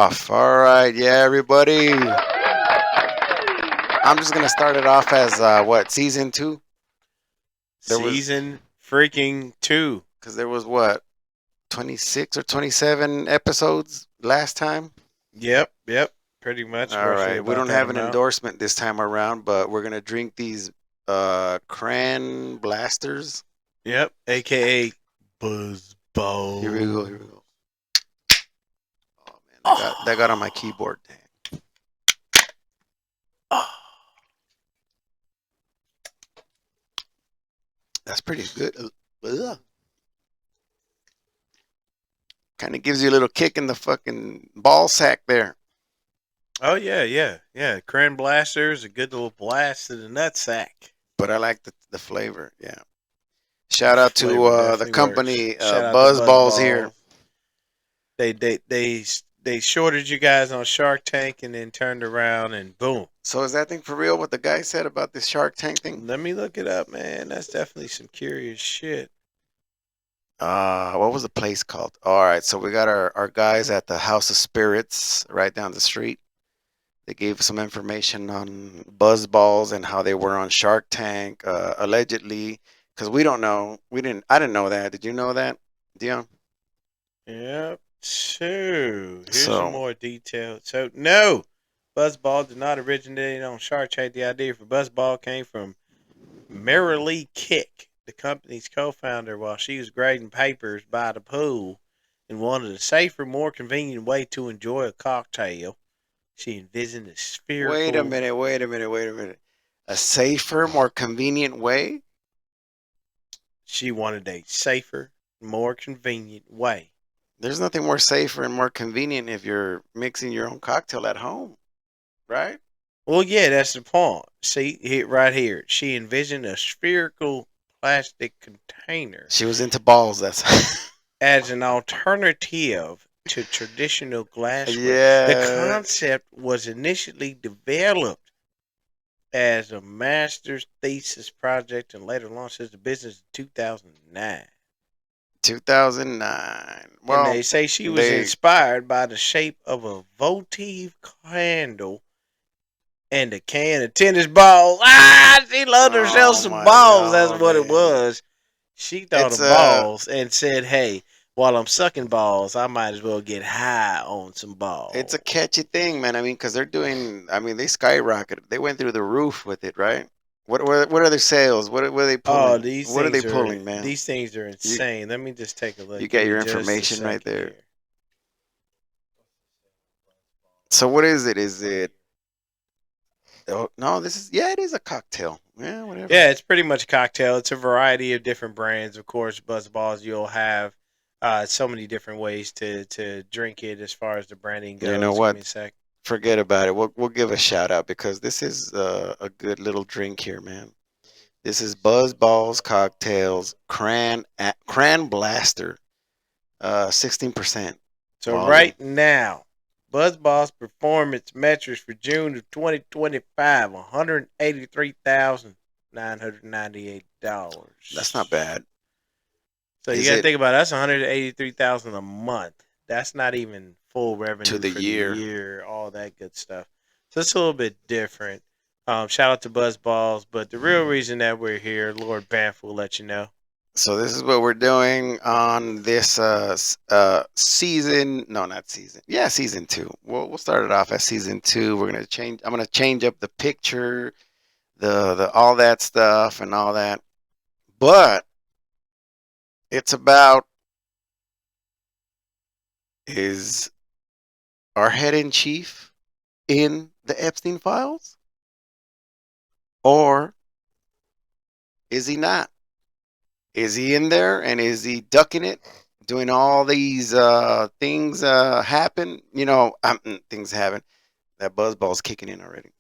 off. All right, yeah, everybody. I'm just gonna start it off as what, season 2? Season freaking 2. Because there was what, 26 or 27 episodes last time. Yep. Pretty much All roughly right, we about don't that have an amount. endorsement this time around, but we're gonna drink these cran blasters. Yep, aka Buzz Here we go. Ball. Here we go. Oh man, that got on my keyboard. Dang. That's pretty good. Kind of gives you a little kick in the fucking ball sack there. Oh yeah. Cran blasters, a good little blast to the nutsack. But I like the flavor. Yeah. Shout out to Flavor the definitely company works. Shout out to Buzz Buzz Balls here. Balls. They shorted you guys on Shark Tank and then turned around and boom. So is that thing for real? What the guy said about this Shark Tank thing? Let me look it up, man. That's definitely some curious shit. What was the place called? All right, so we got our guys at the House of Spirits right down the street. They gave some information on Buzz Balls and how they were on Shark Tank, allegedly. Because we don't know. I didn't know that. Did you know that, Dion? Yep. So here's So some more details. So no, Buzzball did not originate on Shark Tank. The idea for Buzzball came from Marilee Kick, the company's co-founder, while she was grading papers by the pool and wanted a safer, more convenient way to enjoy a cocktail. She envisioned a spherical. wait a minute. A safer, more convenient way? She wanted a safer, more convenient way. There's nothing more safer and more convenient if you're mixing your own cocktail at home, right? Well, yeah, that's the point. See, right here. She envisioned a spherical plastic container She was into balls. That's as an alternative to traditional glassware. The yeah. concept was initially developed as a master's thesis project and later launched as a business in 2009. 2009. And Well, they say she was they inspired by the shape of a votive candle and a can of tennis balls. She loved herself oh some my balls. That's god, what it man. was. She thought It's of balls and said, hey, while I'm sucking balls, I might as well get high on some it's balls. a catchy thing, man. I mean, because they're doing. I mean, they skyrocketed. They went through the roof with it, right? What are their sales? What are they Oh, pulling? What are they pulling, man? these things are You insane. Let me just take a look. you Give get me your just a information right second there. here. So what is it? Is it? Oh no, this is it is a cocktail. Yeah, whatever. Yeah, it's pretty much a cocktail. It's a variety of different brands. Of course, Buzz Balls, you'll have so many different ways to drink it as far as the branding You know goes. Give me a what? sec. Forget about it. We'll give a shout out because this is a good little drink here, man. This is Buzz Balls cocktails, cran blaster, 16% So volume. right now, BuzzBall's performance metrics for June of 2025, That's not $183,998. bad. So you Is got to it think about it, that's 183,000 a month. That's not even full to revenue the for the year? year, all that good stuff. So it's a little bit different. Shout out to BuzzBalls, but the real reason that we're here, Lord BAMF will let you know. So this is what we're doing on this season. No, not season. Yeah, season 2. We'll start it off as season 2. We're gonna change. I'm gonna change up the picture, the all that stuff and all that. But it's about, is our head in chief in the Epstein files, or is he not? Is he in there and is he ducking it, doing all these things happen? Things happen. That buzzball's kicking in already.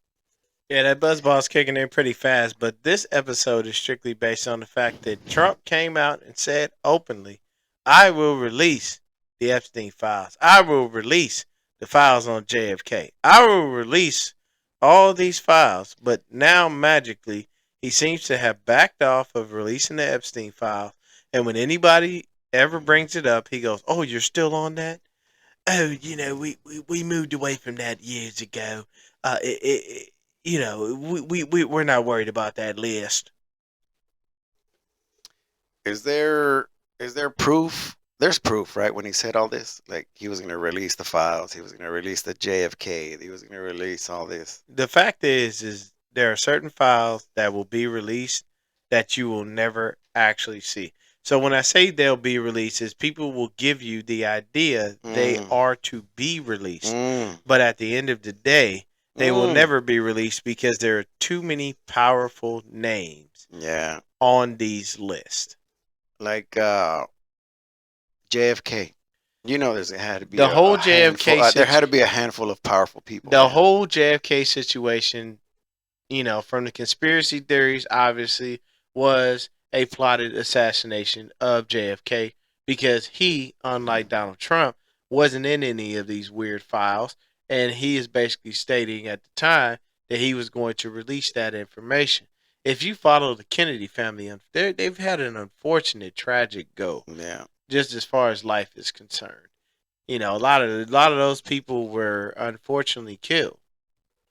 Yeah, that BuzzBall's kicking in pretty fast, but this episode is strictly based on the fact that Trump came out and said openly, I will release the Epstein files. I will release the files on JFK. I will release all these files, but now magically he seems to have backed off of releasing the Epstein files. And when anybody ever brings it up, he goes, oh, you're still on that? oh, we moved away from that years ago. We're not worried about that list. Is there proof? There's proof, right? When he said all this, like he was going to release the files, he was going to release the JFK, he was going to release all this. The fact is there are certain files that will be released that you will never actually see. So when I say they'll be released, is people will give you the idea they Mm, are to be released, mm, but at the end of the day, they will mm. never be released because there are too many powerful names Yeah, on these lists. like JFK. There's had to be The a whole JFK handful. There had to be a handful of powerful people, the man. whole JFK situation, from the conspiracy theories, obviously was a plotted assassination of JFK because he, unlike Donald Trump, wasn't in any of these weird files, and he is basically stating at the time that he was going to release that information. If you follow the Kennedy family, they've had an unfortunate, tragic go, Yeah. just as far as life is concerned. A lot of those people were unfortunately killed.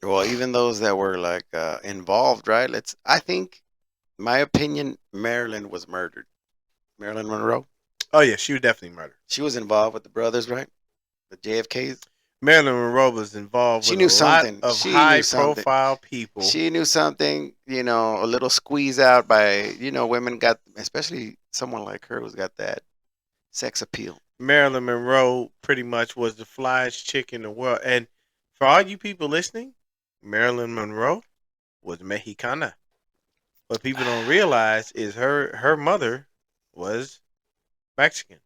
Well, even those that were like involved, right? I think, my opinion, Marilyn was murdered. Marilyn Monroe. Oh yeah, she was definitely murdered. She was involved with the brothers, right? The JFKs. Marilyn Monroe was involved She with a knew lot something. of She knew high something. profile people. She knew something. A little squeeze out by women got, especially someone like her who's got that sex appeal. Marilyn Monroe pretty much was the flyest chick in the world. And for all you people listening, Marilyn Monroe was Mexicana. What people don't realize is her mother was Mexican.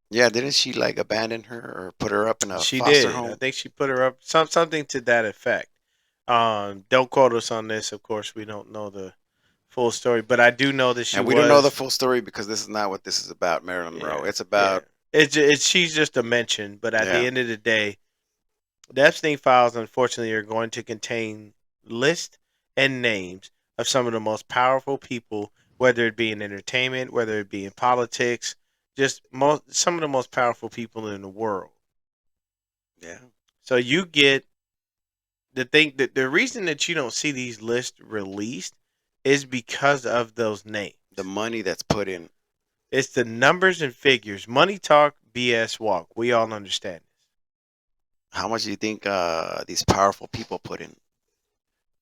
Yeah, didn't she like abandon her or put her up in a She foster did. I home? think she put her up something to that effect. Don't quote us on this. Of course, we don't know the full story, but I do know that she And we don't know the was. full story because this is not what this is about, Marilyn Monroe. Yeah, It's yeah. about, It's she's just a mention, but at the yeah, end of the day, the Epstein files unfortunately are going to contain lists and names of some of the most powerful people, whether it be in entertainment, whether it be in politics, just some of the most powerful people in the world. yeah, So you get the thing that the reason that you don't see these lists released is because of those names. the money that's put in. It's the numbers and figures. Money talk, BS walk. We all understand this. How much do you think these powerful people put in?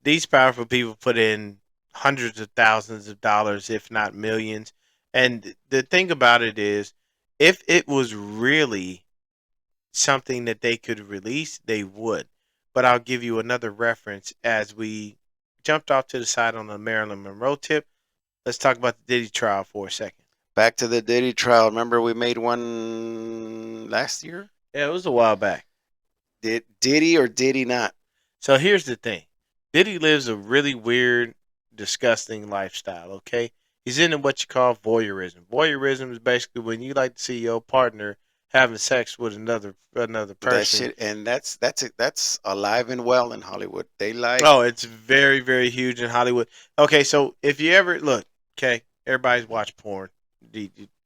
These powerful people put in hundreds of thousands of dollars, if not millions. And the thing about it is, if it was really something that they could release, they would. But I'll give you another reference as we jumped off to the side on the Marilyn Monroe tip. Let's talk about the Diddy trial for a second. Back to the Diddy trial. Remember we made one last year? Yeah, it was a while back. Did he or did he not? So here's the thing. Diddy lives a really weird, disgusting lifestyle, okay? He's into what you call voyeurism. Voyeurism is basically when you like to see your partner having sex with another That person. shit, and that's alive and well in Hollywood. They like, Oh, it's very, very huge in Hollywood. Okay, so if you ever look, okay, everybody's watched porn.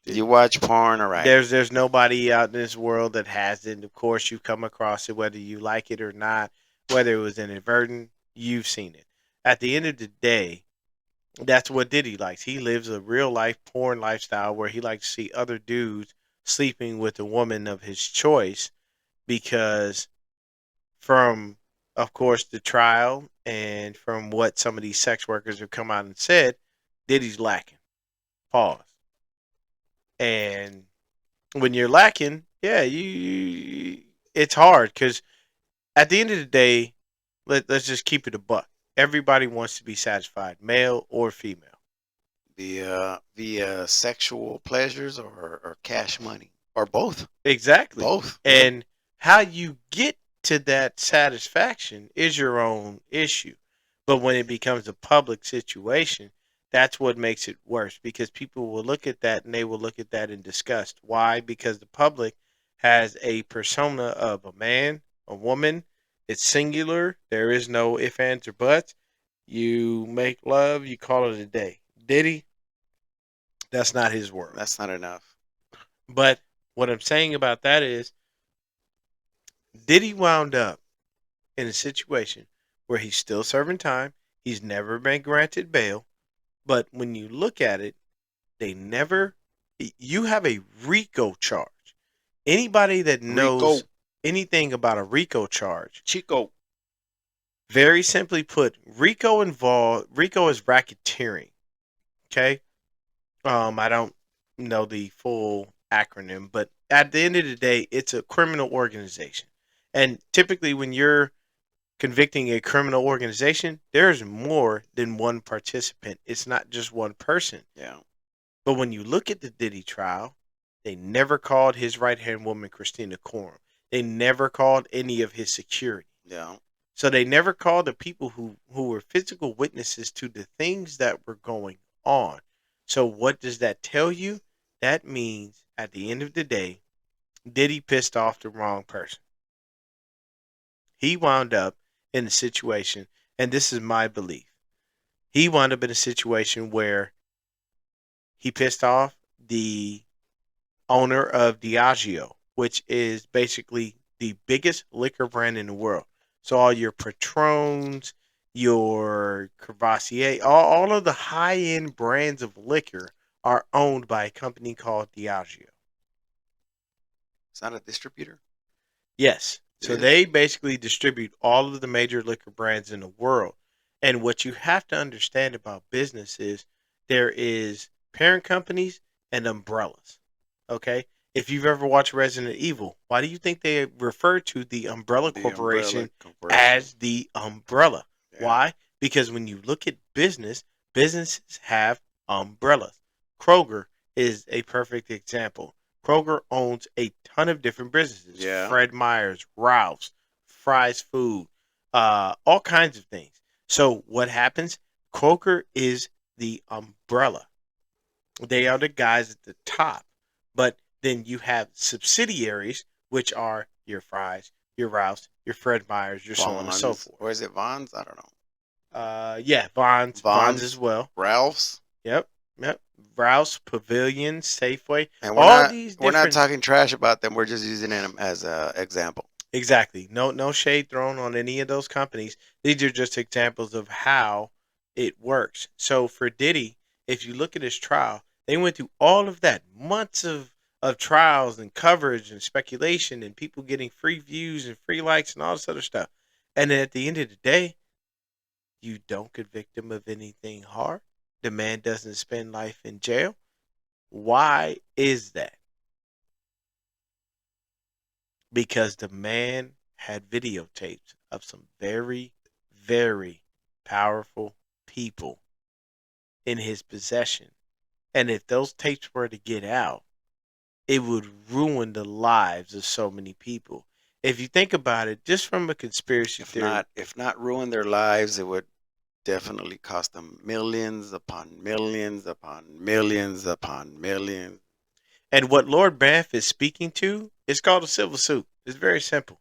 you watch porn, all right. There's nobody out in this world that hasn't. Of course, you've come across it, whether you like it or not, whether it was inadvertent, you've seen it. At the end of the day, that's what Diddy likes. He lives a real life porn lifestyle where he likes to see other dudes sleeping with a woman of his choice because from of course the trial and from what some of these sex workers have come out and said, Diddy's lacking. Pause. And when you're lacking, yeah, it's hard because at the end of the day, let's just keep it a buck. Everybody wants to be satisfied, male or female. Via sexual pleasures or cash money or both. Exactly. Both. Yeah. And how you get to that satisfaction is your own issue. But when it becomes a public situation, that's what makes it worse because people will look at that and they will look at that in disgust. Why? Because the public has a persona of a man, a woman. It's singular. There is no ifs, ands, or buts. You make love, you call it a day. Diddy, that's not his world. That's not enough. But what I'm saying about that is Diddy wound up in a situation where he's still serving time. He's never been granted bail. But when you look at it, they never, you have a RICO charge. Anybody that Rico, knows anything about a RICO charge, Chico. very simply put, RICO is racketeering. Okay. I don't know the full acronym, but at the end of the day, it's a criminal organization. And typically, when you're convicting a criminal organization, there's more than one participant. It's not just one person. Yeah. But when you look at the Diddy trial, they never called his right hand woman, Christina Coram. They never called any of his security. Yeah. So they never called the people who were physical witnesses to the things that were going on. So what does that tell you? That means at the end of the day, Diddy pissed off the wrong person. He wound up in a situation, and this is my belief. He wound up in a situation where he pissed off the owner of Diageo, which is basically the biggest liquor brand in the world. So all your Patrons, your Courvoisier, all of the high end brands of liquor are owned by a company called Diageo. It's not a distributor. Yes. It So is. they basically distribute all of the major liquor brands in the world. And what you have to understand about business is there is parent companies and umbrellas. Okay? If you've ever watched Resident Evil, why do you think they refer to the Umbrella The umbrella Corporation corporation. as the umbrella? Yeah. Why? Because when you look at business, businesses have umbrellas. Kroger is a perfect example. Kroger owns a ton of different businesses. Yeah. Fred Meyer's, Ralph's, Fry's Food, all kinds of things. So what happens? Kroger is the umbrella. They are the guys at the top. But then you have subsidiaries, which are your Fry's, your Ralph's, your Fred Meyer's, your so on and so Vons. forth. Or is it Vons? I don't know. Yeah, Vons as well. Ralph's. Yep, yep. Rouse, Pavilion, Safeway, And all these we're not different. talking trash about them. We're just using them as an example. Exactly. No shade thrown on any of those companies. These are just examples of how it works. So for Diddy, if you look at his trial, they went through all of that, months of trials and coverage and speculation and people getting free views and free likes and all this other stuff. And then at the end of the day, you don't convict him of anything hard. The man doesn't spend life in jail. Why is that? Because the man had videotapes of some very, very powerful people in his possession. And if those tapes were to get out, it would ruin the lives of so many people. If you think about it, just from a conspiracy theory. If not ruin their lives, it would definitely cost them millions upon millions upon millions upon millions. And what Lord BAMF is speaking to is called a civil suit. It's very simple.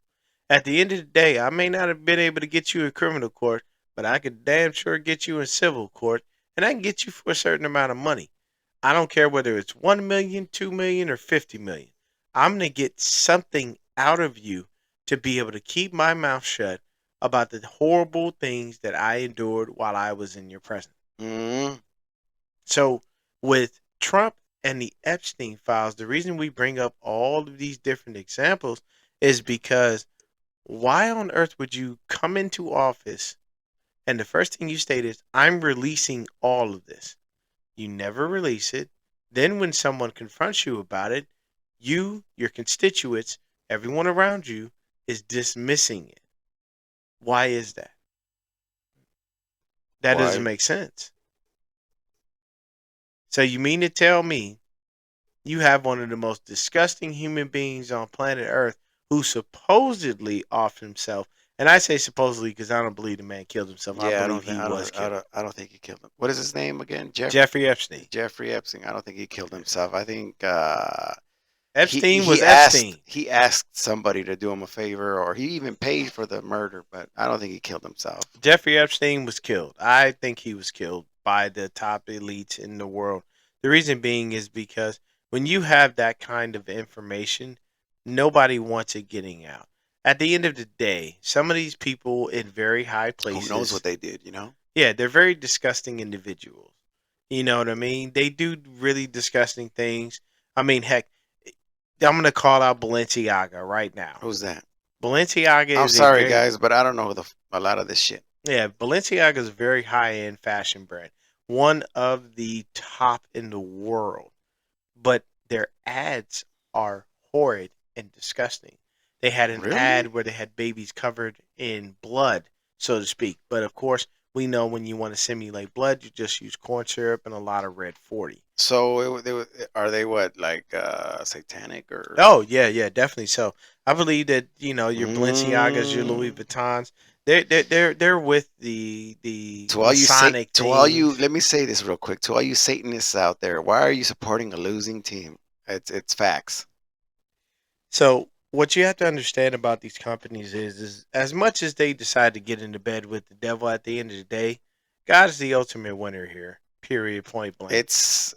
At the end of the day, I may not have been able to get you in criminal court, but I could damn sure get you in civil court, and I can get you for a certain amount of money. I don't care whether it's 1 million, 2 million, or 50 million. I'm going to get something out of you to be able to keep my mouth shut about the horrible things that I endured while I was in your presence. Mm-hmm. So with Trump and the Epstein files, the reason we bring up all of these different examples is because why on earth would you come into office and the first thing you state is, I'm releasing all of this? You never release it. Then when someone confronts you about it, you, your constituents, everyone around you is dismissing it. Why is that? That Why? doesn't make sense. So you mean to tell me you have one of the most disgusting human beings on planet Earth who supposedly off himself, and I say supposedly because I don't believe the man killed himself. Yeah, I believe he was killed. I don't think he killed him. What is his name again? Jeffrey Epstein. Jeffrey Epstein. I don't think he killed himself. I think Epstein was asked Epstein. he asked somebody to do him a favor, or he even paid for the murder. But I don't think he killed himself. Jeffrey Epstein was killed. I think he was killed by the top elites in the world. The reason being is because when you have that kind of information, nobody wants it getting out. at the end of the day, some of these people in very high Who knows what places, they did, you know? yeah, they're very disgusting individuals. You know what I mean? They do really disgusting things. I mean, heck, I'm gonna call out Balenciaga right now. Who's that? Balenciaga I'm is a sorry, very guys, but I don't know a lot of this shit. yeah, Balenciaga is a very high end fashion brand, one of the top in the world. But their ads are horrid and disgusting. They had an ad Really? where they had babies covered in blood, so to speak. But of course, we know when you want to simulate blood, you just use corn syrup and a lot of red 40. So are they what, like satanic or? Oh yeah, yeah, definitely. So I believe that your Balenciagas, your Louis Mm. Vuittons, they're with the To all you Masonic to all you, things. let me say this real quick. To all you Satanists out there, why are you supporting a losing team? It's facts. So what you have to understand about these companies is as much as they decide to get into bed with the devil, at the end of the day, God is the ultimate winner here. Period. Point blank. It's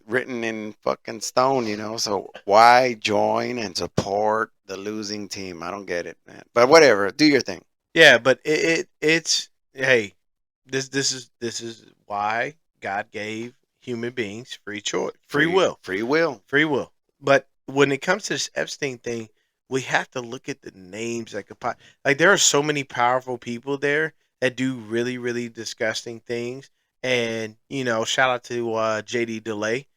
written in fucking stone, you know. So why join and support the losing team? I don't get it, man. But whatever, do your thing. Yeah, but it's hey, this is why God gave human beings free choice, free will. Free will. Free will. But when it comes to this Epstein thing, we have to look at the names that could like there are so many powerful people there that do really, really disgusting things. And, shout out to JD Delay.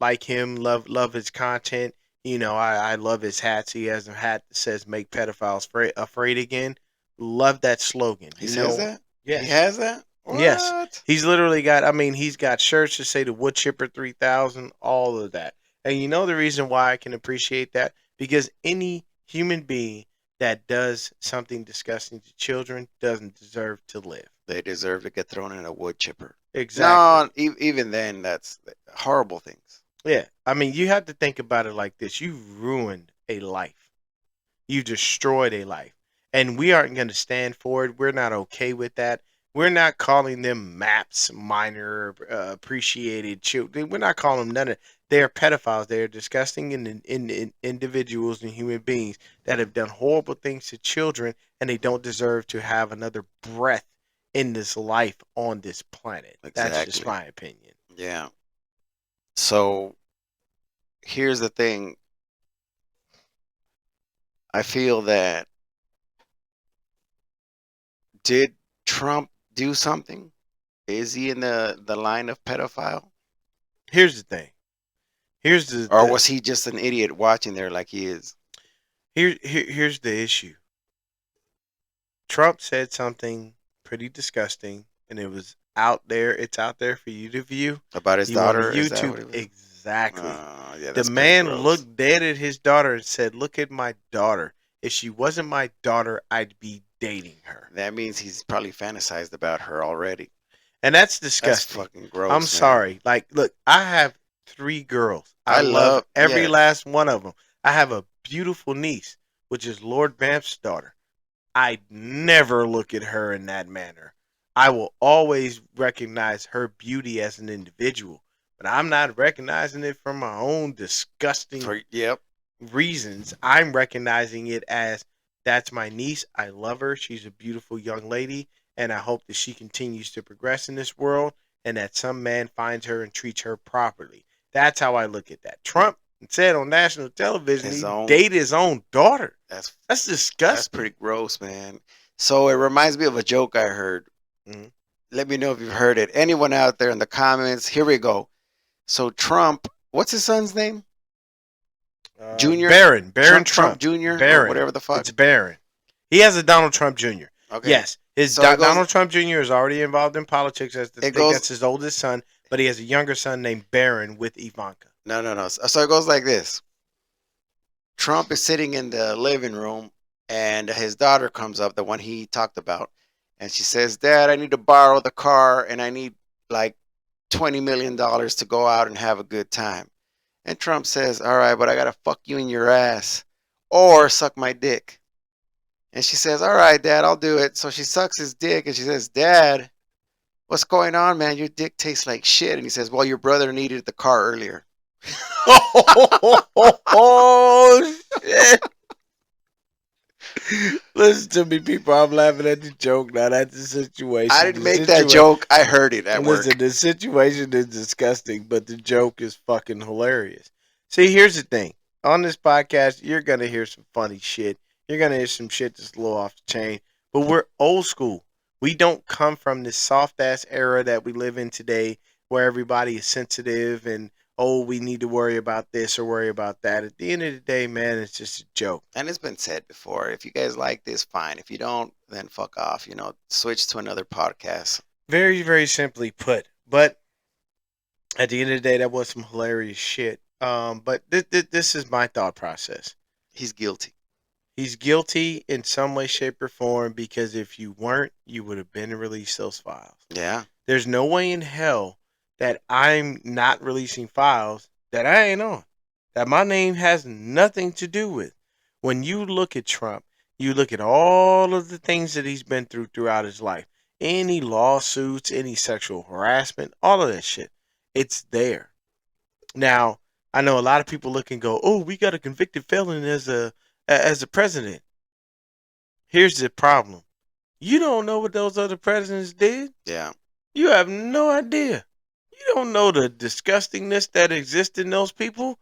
Like him, love his content. I love his hats. He has a hat that says make pedophiles afraid again. Love that slogan. He says that? He Yes. has that? Yes. What? He's literally got, I mean, he's got shirts that say the Wood Chipper 3000, all of that. And you know the reason why I can appreciate that? Because any human being that does something disgusting to children doesn't deserve to live. They deserve to get thrown in a wood chipper. Exactly. No, even then, that's horrible things. Yeah. I mean, you have to think about it like this. You ruined a life. You destroyed a life. And we aren't going to stand for it. We're not okay with that. We're not calling them MAPS, minor appreciated children. We're not calling them none of. They are pedophiles. They are disgusting individuals and human beings that have done horrible things to children, and they don't deserve to have another breath in this life on this planet. That's just Exactly. my opinion. Yeah. So here's the thing. I feel that, did Trump do something? Is he in the line of pedophile? Here's the thing. Here's Or was he just an idiot watching there like he is? here's the issue. Trump said something pretty disgusting, and it was out there. It's out there for you to view. About his You on the daughter? Is that YouTube? what it was? Exactly. Yeah, The that's pretty man gross. looked dead at his daughter and said, "Look at my daughter. If she wasn't my daughter, I'd be dating her." That means he's probably fantasized about her already. And that's That's disgusting. fucking I'm gross, man. sorry. Like, look, I have 3 girls. I I love love, every yeah, last one of them. I have a beautiful niece, which is Lord BAMF's daughter. I never look at her in that manner. I will always recognize her beauty as an individual, but I'm not recognizing it from my own disgusting yep, reasons. I'm recognizing it as that's my niece. I love her. She's a beautiful young lady, and I hope that she continues to progress in this world and that some man finds her and treats her properly. That's how I look at that. Trump said on national television his he own. dated his own daughter. That's That's that's disgusting. pretty gross, man. So it reminds me of a joke I heard. Mhm. Let me know if you've heard it. Anyone out there in the comments? Here we go. So Trump, what's his son's name? Junior? Barron Trump Trump. Junior or Barron. whatever the fuck. It's Barron. He has a Donald Trump Jr. Okay. Yes, his So it goes. Donald Trump Jr. is already involved in politics. I It think goes. that's his oldest son, but he has a younger son named Barron with Ivanka. No, no, no. So it goes like this. Trump is sitting in the living room, and his daughter comes up, the one he talked about, and she says, "Dad, I need to borrow the car, and I need like $20 million to go out and have a good time." And Trump says, "All right, but I gotta fuck you in your ass or suck my dick." And she says, "All right, Dad, I'll do it." So she sucks his dick, and she says, "Dad, what's going on, man? Your dick tastes like shit." And he says, "Well, your brother needed the car earlier." Oh shit! Listen to me, people. I'm laughing at the joke, not at the I situation. didn't make that joke. I heard it at Listen, work. the situation is disgusting, but the joke is fucking hilarious. See, here's the thing. On this podcast, you're gonna hear some funny shit. You're gonna hear some shit that's a little off the chain. But we're old school. We don't come from this soft ass era that we live in today, where everybody is sensitive and oh, we need to worry about this or worry about that. At the end of the day, man, it's just a joke. And it's been said before. If you guys like this, fine. If you don't, then fuck off. Switch to another podcast. Very, very simply put. But at the end of the day, that was some hilarious shit. But this is my thought process. He's guilty. He's guilty in some way, shape, or form because if you weren't, you would have been released those files. Yeah. There's no way in hell that I'm not releasing files that I ain't on, that my name has nothing to do with. When you look at Trump, you look at all of the things that he's been through throughout his life, any lawsuits, any sexual harassment, all of that shit. It's there. Now, I know a lot of people look and go, "Oh, we got a convicted felon as a president." Here's the problem: you don't know what those other presidents did. Yeah. You have no idea. You don't know the disgustingness that exists in those people.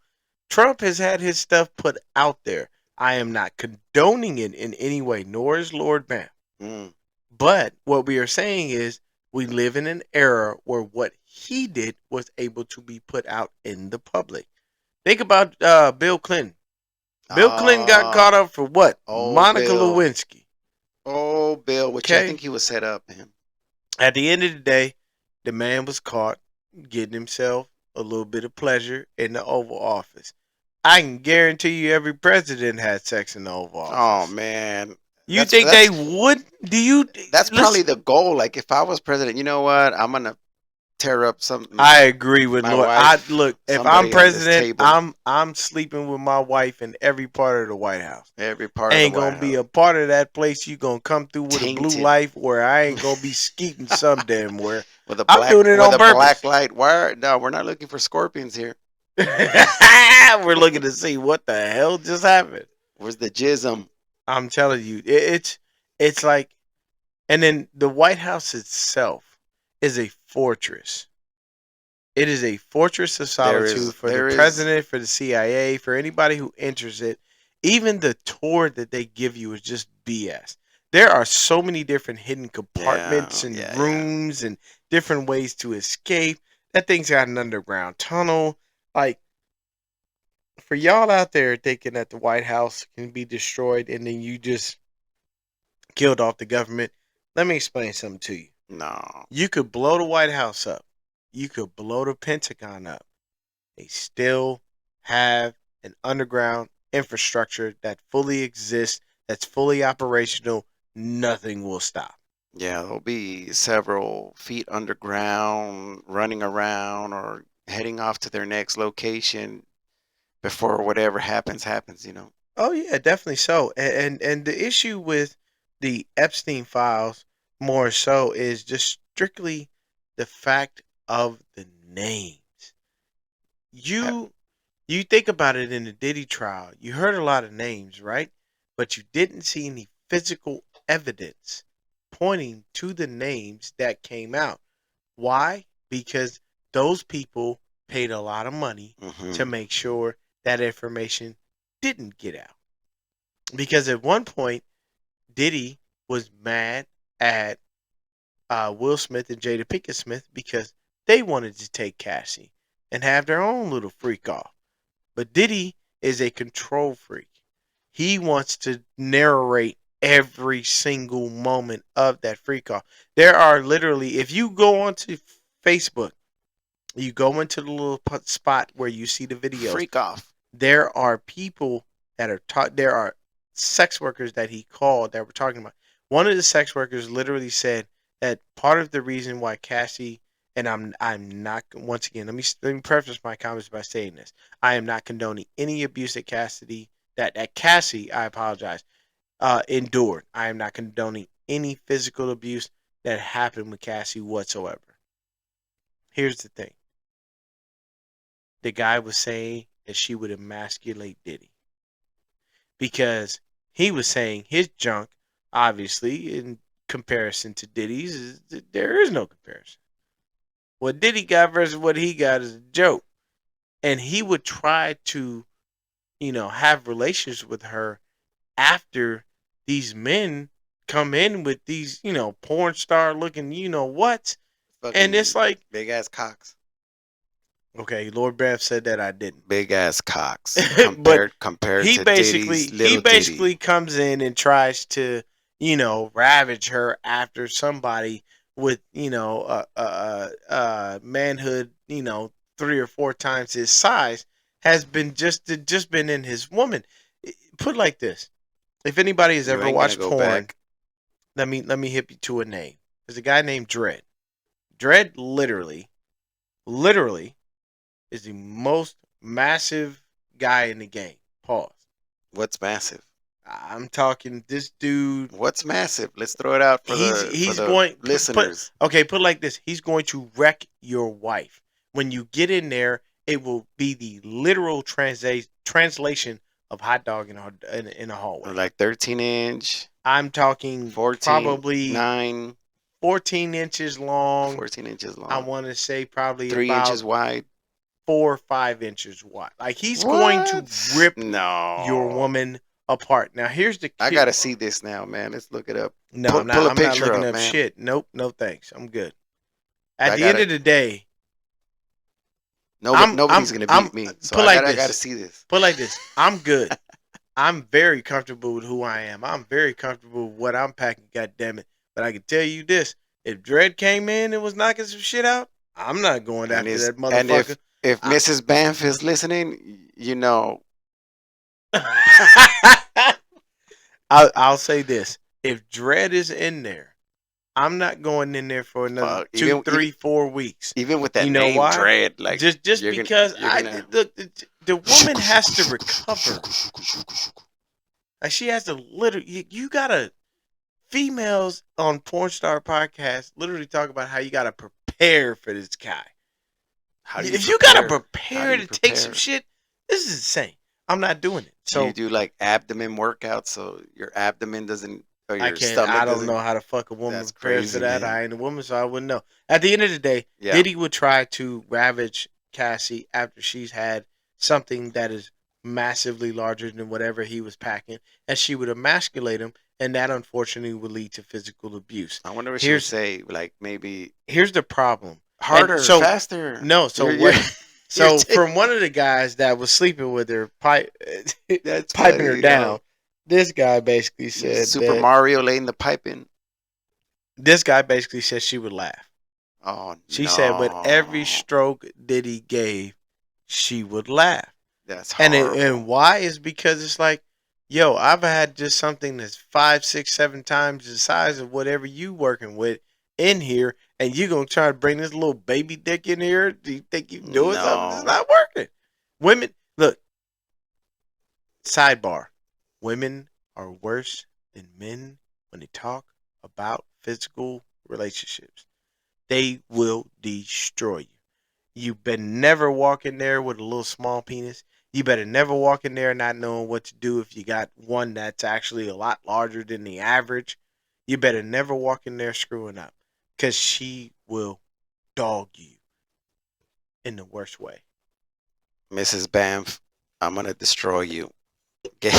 Trump has had his stuff put out there. I am not condoning it in any way, nor is Lord BAMF. Mm. But what we are saying is we live in an era where what he did was able to be put out in the public. Think about Bill Clinton. Bill Clinton got caught up for what? Oh, Monica Bill. Lewinsky. Oh, Bill, which I Okay. think he was set up, man. At the end of the day, the man was caught getting himself a little bit of pleasure in the Oval Office. I can guarantee you every president had sex in the Oval Oh, Office. man. You think they would? Do you? That's probably the goal. Like, if I was president, you know what? I'm going to tear up something. I agree with My Lord. wife, Look, if somebody I'm on this president, table. I'm sleeping with my wife in every part of the White House. Every part of Ain't the White gonna be House. a part of that place. You gonna come through with a blue Tainted. life where I ain't gonna be skeeting some damn where. With a I'm doing it on purpose. black light wire. No, we're not looking for scorpions here. We're looking to see what the hell just happened. Where's the jism? I'm telling you, it's like, and then the White House itself is a fortress. It is a fortress of solitude for the president, for the CIA, for anybody who enters it. Even the tour that they give you is just BS. There are so many different hidden compartments and rooms and different ways to escape. That thing's got an underground tunnel. Like, for y'all out there thinking that the White House can be destroyed and then you just killed off the government, let me explain something to you. No. You could blow the White House up. You could blow the Pentagon up. They still have an underground infrastructure that fully exists, that's fully operational. Nothing will stop. Yeah, there'll be several feet underground, running around or heading off to their next location before whatever happens. Oh yeah, definitely so. And the issue with the Epstein files more so is just strictly the fact of the names. You think about it in the Diddy trial, you heard a lot of names, right? But you didn't see any physical evidence pointing to the names that came out. Why? Because those people paid a lot of money to make sure that information didn't get out. Because at one point, Diddy was mad at Will Smith and Jada Pinkett Smith because they wanted to take Cassie and have their own little freak off. But Diddy is a control freak. He wants to narrate every single moment of that freak off. There are literally, if you go onto Facebook, you go into the little spot where you see the videos. Freak off. There are people that are there are sex workers that he called that were talking about. One of the sex workers literally said that part of the reason why Cassie, and I'm not, once again, let me preface my comments by saying this. I am not condoning any abuse that Cassie, I apologize, endured. I am not condoning any physical abuse that happened with Cassie whatsoever. Here's the thing. The guy was saying that she would emasculate Diddy. Because he was saying his junk, obviously, in comparison to Diddy's, there is no comparison. What Diddy got versus what he got is a joke. And he would try to, have relations with her after these men come in with these, porn star looking, what? And it's Fucking like, big ass cocks. okay, Lord BAMF said that I didn't. Big ass cocks But compared he to basically Diddy's he little Diddy. basically comes in and tries to ravage her after somebody with manhood 3 or 4 times his size has been just been in his woman. Put it like this: if anybody has You ever ain't gonna watched go porn, back. let me hit you to a name. There's a guy named Dredd. Dredd literally is the most massive guy in the game. Pause. What's massive? I'm talking this dude. What's massive? Let's throw it out for He's the going put listeners. okay. Put it like this. He's going to wreck your wife. When you get in there, it will be the literal translation of hot dog in a hallway. Like 13-inch, I'm talking 14, probably 9, 14 inches long. 14 inches I long, want to say probably 3 about inches wide. 4 or 5 inches wide. Like he's going to What? rip your No. woman apart. Now here's the I gotta see this now, man. Let's look it up. No, Pull, I'm pull not. a I'm not picture looking up, up man. shit. Nope. No thanks. I'm good. At I the end gotta. of the day, Nobody's gonna I'm beat me, so put like I gotta this. see this. Put like this. I'm good. I'm very comfortable with who I am. I'm very comfortable with what I'm packing. God damn it! But I can tell you this: if Dredd came in and was knocking some shit out, I'm not going And after is that and motherfucker. if I, Mrs. Banff is listening, I'll say this: if Dredd is in there, I'm not going in there for another fuck. two, Even even three, 4 weeks. even with that You know name why? Dread, like Just because you're gonna. look, the woman has to recover. Like she has to literally. You gotta females on Porn Star Podcast literally talk about how you gotta prepare for this guy. How do you If you gotta prepare? How do prepare you to take some prepare? shit, this is insane. I'm not doing it. Do you So do like abdomen workouts so your abdomen doesn't or I your can't. I stomach don't doesn't? know how the fuck a woman That's prepares for crazy, that. man. I ain't a woman, so I wouldn't know. At the end of the day, Yeah. Diddy would try to ravage Cassie after she's had something that is massively larger than whatever he was packing, and she would emasculate him, and that unfortunately would lead to physical abuse. I wonder what she would Here's say. Like maybe here's the problem. And harder, so faster. no, so You're what? you're So from one of the guys that was sleeping with her, that's piping her funny, yo. down, this guy basically You said Super that Mario laying the pipe in. she would laugh. Oh She said with every no, stroke Diddy gave, she would laugh. that's And horrible. why is because it's like, yo, I've had just something that's 5, 6, 7 times the size of whatever you working with in here, and you gonna try to bring this little baby dick in here? Do you think you doing something? It's No, not working. Women, look, sidebar. Women are worse than men when they talk about physical relationships. They will destroy you. You better never walk in there with a little small penis. You better never walk in there not knowing what to do if you got one that's actually a lot larger than the average. You better never walk in there screwing up because she will dog you in the worst way. Mrs. Banff, I'm gonna destroy you. Okay.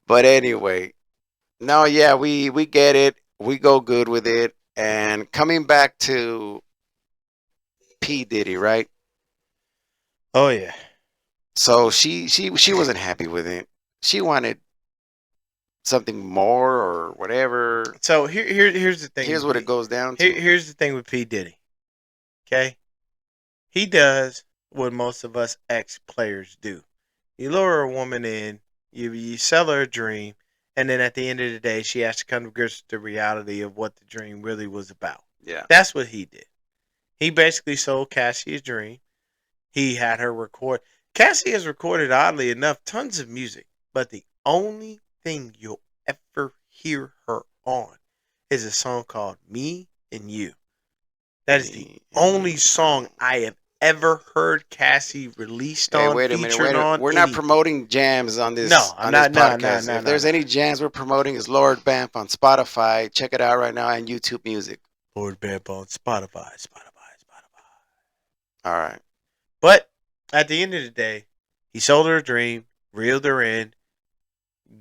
But anyway, no, yeah, we get it. We go good with it. And coming back to P Diddy, right? Oh, yeah. So she wasn't happy with it. She wanted something more or whatever. So here's the thing Here's with what it P. goes down to. Here's the thing with P Diddy. Okay, he does what most of us ex players do. You lure a woman in, you sell her a dream, and then at the end of the day, she has to come to grips with the reality of what the dream really was about. Yeah. That's what he did. He basically sold Cassie a dream. He had her record. Cassie has recorded, oddly enough, tons of music, but the only thing you'll ever hear her on is a song called Me and You. That is the Me and only you. song I have ever heard Cassie released Hey, on, wait a minute, featured wait a minute. on, We're not anything. promoting jams No, I'm on this not. No, no, podcast. no, If no, there's no. any jams we're promoting, is Lord BAMF on Spotify. Check it out right now and YouTube Music. Lord BAMF on Spotify, Spotify, Spotify. All right, But at the end of the day, he sold her a dream, reeled her in,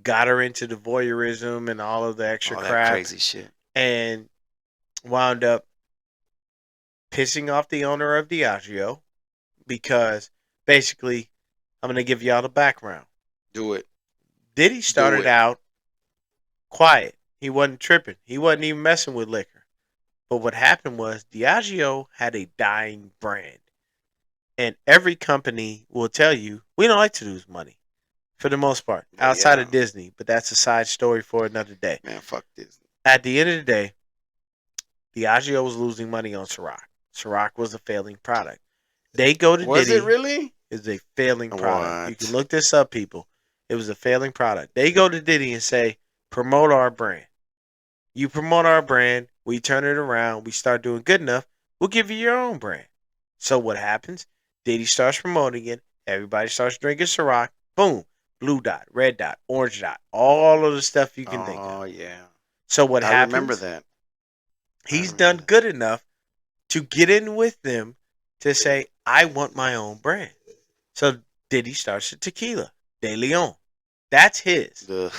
got her into the voyeurism and all of the extra all that crap, crazy shit. and wound up pissing off the owner of Diageo because basically, I'm going to give y'all the background. Do it. Diddy Do started it. out quiet. He wasn't tripping. He wasn't even messing with liquor. But what happened was Diageo had a dying brand. And every company will tell you, we don't like to lose money for the most part, Well, outside yeah, of Disney. But that's a side story for another day. man, fuck Disney. At the end of the day, Diageo was losing money on Ciroc. Ciroc was a failing product. They go to Was it Diddy. really? Is a failing product. You can What? look this up, people. It was a failing product. They go to Diddy and say, promote our brand. You promote our brand, we turn it around, we start doing good enough, we'll give you your own brand. So what happens? Diddy starts promoting it, everybody starts drinking Ciroc, boom, blue dot, red dot, orange dot, all of the stuff you can think of. Oh yeah, So what I remember happens? that. I He's remember done that. good enough to get in with them to say, I want my own brand. So Diddy starts with tequila, De Leon. That's his. Ugh.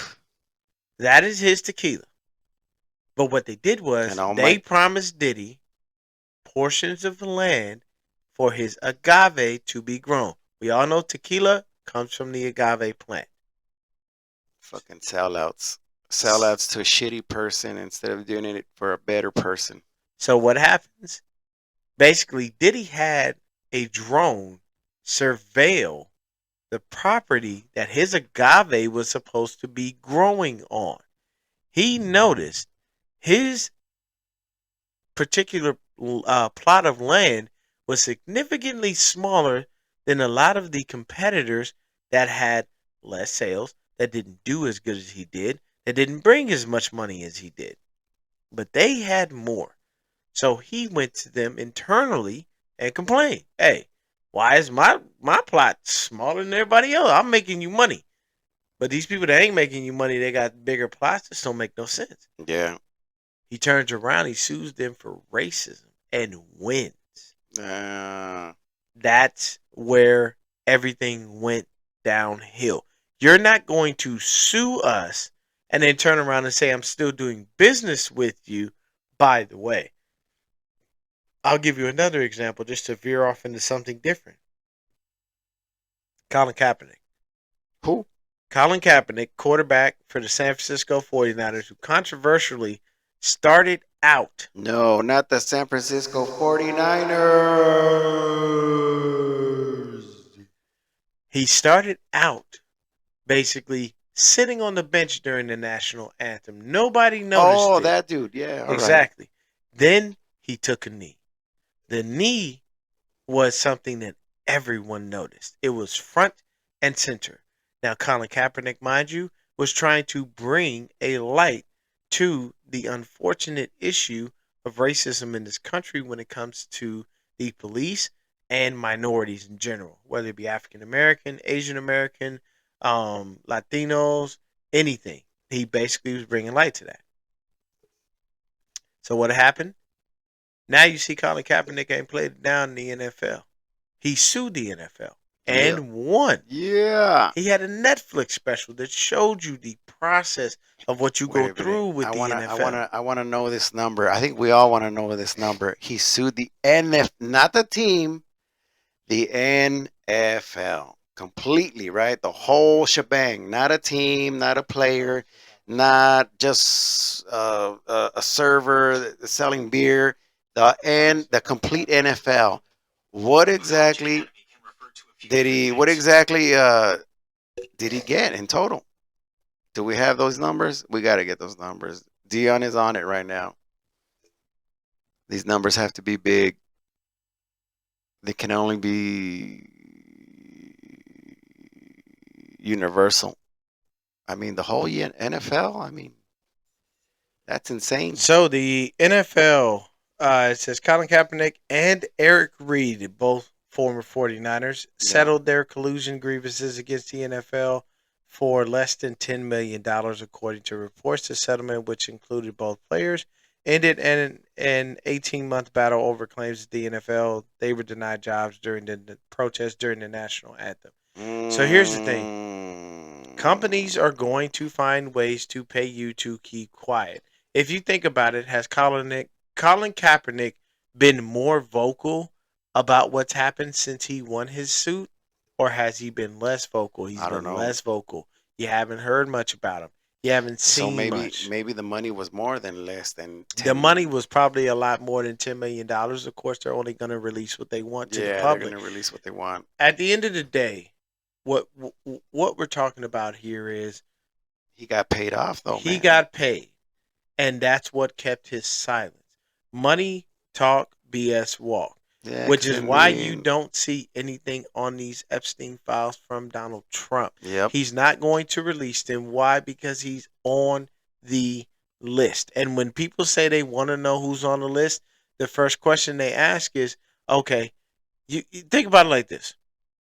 That is his tequila. But what they did And was all they my promised Diddy portions of the land for his agave to be grown. We all know tequila comes from the agave plant. fucking sellouts, sellouts to a shitty person instead of doing it for a better person. So what happens? Basically, Diddy had a drone surveil the property that his agave was supposed to be growing on. He noticed his particular plot of land was significantly smaller than a lot of the competitors that had less sales, that didn't do as good as he did, that didn't bring as much money as he did. But they had more. So he went to them internally and complained, hey, why is my plot smaller than everybody else? I'm making you money. But these people that ain't making you money, they got bigger plots. This don't make no sense. Yeah. He turns around, he sues them for racism and wins. Uh, That's where everything went downhill. You're not going to sue us and then turn around and say, I'm still doing business with you, by the way. I'll give you another example just to veer off into something different. Colin Kaepernick. who? Colin Kaepernick, quarterback for the San Francisco 49ers, who controversially started out. No, not the San Francisco 49ers. He started out basically sitting on the bench during the national anthem. Nobody noticed Oh, it. that dude. Yeah, all right. Exactly. Then he took a knee. The knee was something that everyone noticed. It was front and center. Now, Colin Kaepernick, mind you, was trying to bring a light to the unfortunate issue of racism in this country when it comes to the police and minorities in general, whether it be African American, Asian American, Latinos, anything. He basically was bringing light to that. So what happened? Now you see Colin Kaepernick ain't played it down in the NFL. He sued the NFL Yeah. and won. Yeah. He had a Netflix special that showed you the process of what you Wait go a minute. through with I the wanna, NFL. I wanna know this number. I think we all wanna know this number. He sued the not the team, the NFL completely, right? The whole shebang. Not a team, not a player, not just a server selling beer. The complete NFL. What exactly did he? What exactly did he get in total? Do we have those numbers? We got to get those numbers. Dion is on it right now. These numbers have to be big. They can only be universal. I mean, the whole NFL. I mean, that's insane. So the NFL, it says Colin Kaepernick and Eric Reed, both former 49ers, Yeah. settled their collusion grievances against the NFL for less than $10 million, according to reports. The settlement, which included both players, ended in an 18-month battle over claims that the NFL they were denied jobs during the protest during the national anthem. So here's the thing. Companies Mm, are going to find ways to pay you to keep quiet. If you think about it, has Colin Kaepernick been more vocal about what's happened since he won his suit, or has he been less vocal? He's I don't been know. less vocal. You haven't heard much about him. You haven't So seen maybe much. maybe the money was more than less than The 10. money was probably a lot more than $10 million. Of course, they're only going to release what they want to the Yeah, they're going public. to release what they want. At the end of the day, what what we're talking about here is He got paid off though, he man. got paid, and that's what kept his silence. Money talk, BS walk, Yeah, which cuz is I why you mean, don't see anything on these Epstein files from Donald Trump. yep. He's not going to release them. Why? Because he's on the list. And when people say they want to know who's on the list, the first question they ask is, okay, you think about it like this.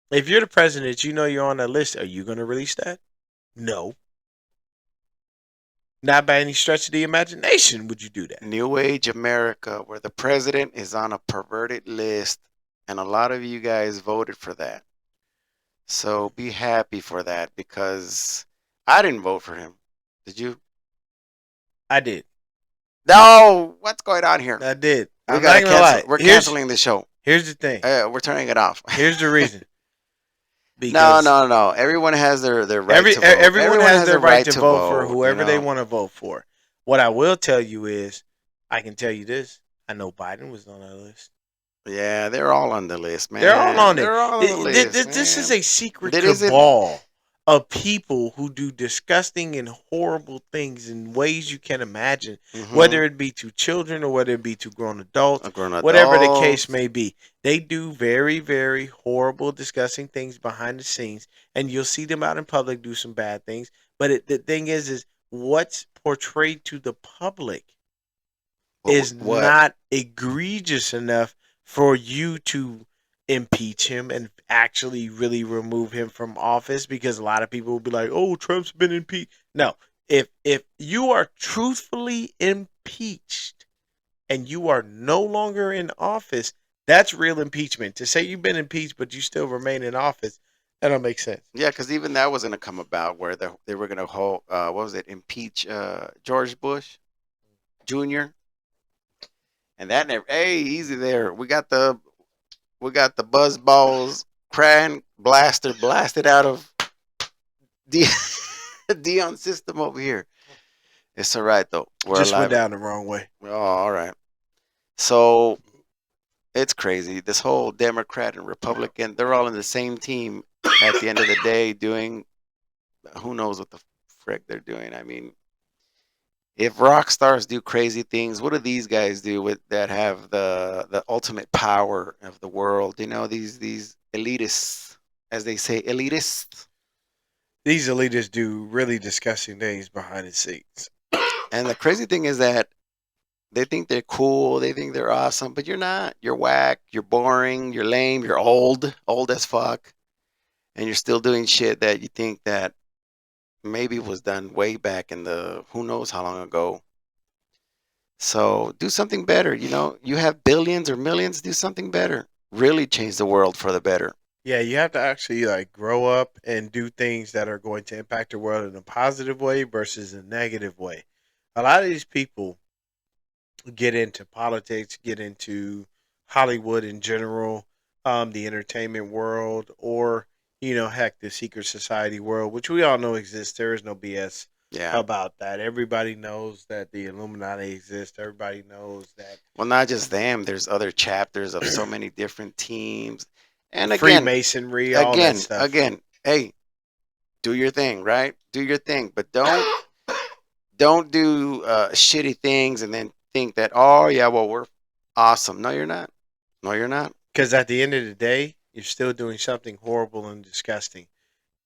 If you're the president, you know you're on that list. Are you going to release that? No. Not by any stretch of the imagination would you do that. New Age America, where the president is on a perverted list, and a lot of you guys voted for that. So be happy for that because I didn't vote for him. Did you? I did. No, what's going on here? I did. We I'm gotta not gonna cancel. lie. We're canceling the show. Here's the thing. We're turning it off. Here's the reason. No, Because no, no. Everyone has their right to vote. everyone has the their right right to to vote for vote. You whoever they know. want to vote for. What I will tell you is, I can tell you this. I know Biden was on that list. Yeah, they're all on the list, They're all man. on it. They're all on the list, This is man. a secret That isn't. cabal of people who do disgusting and horrible things in ways you can imagine, Mm-hmm. whether it be to children or whether it be to grown adults, Grown whatever the case adults. may be. They do very, very horrible, disgusting things behind the scenes, and you'll see them out in public do some bad things. But the thing is what's portrayed to the public is What? not egregious enough for you to impeach him and actually really remove him from office, because a lot of people will be like, "Oh, Trump's been impeached." No, if you are truthfully impeached and you are no longer in office, that's real impeachment. To say you've been impeached but you still remain in office, that don't make sense. Yeah, because even that was gonna come about where they were gonna hold. What was it? Impeach George Bush Jr. And that never. Hey, easy there. We got the buzz balls crying blaster blasted out of the Dion system over here. It's all right though. We're Just went alive. down the wrong way. Oh, all right. So it's crazy. This whole Democrat and Republican, they're all in the same team at the end of the day doing who knows what the frick they're doing. I mean, if rock stars do crazy things, what do these guys do with that have the ultimate power of the world? You know, these elitists, as they say, elitists. These elitists do really disgusting things behind the scenes. And the crazy thing is that they think they're cool, they think they're awesome, but you're not. You're whack, you're boring, you're lame, you're old as fuck, and you're still doing shit that you think that maybe was done way back in the who knows how long ago. So do something better. You know, you have billions or millions, do something better. Really change the world for the better. Yeah, you have to actually like grow up and do things that are going to impact the world in a positive way versus a negative way. A lot of these people get into politics, get into Hollywood in general, the entertainment world, or heck, the secret society world, which we all know exists. There is no BS Yeah. about that. Everybody knows that the Illuminati exists. Everybody knows that Well, not just them. There's other chapters of so many different teams. And again, Freemasonry, all that again, stuff. again, hey, do your thing, right? Do your thing, but don't do shitty things and then think that oh yeah, well we're awesome. No, you're not. No, you're not. Because at the end of the day, you're still doing something horrible and disgusting.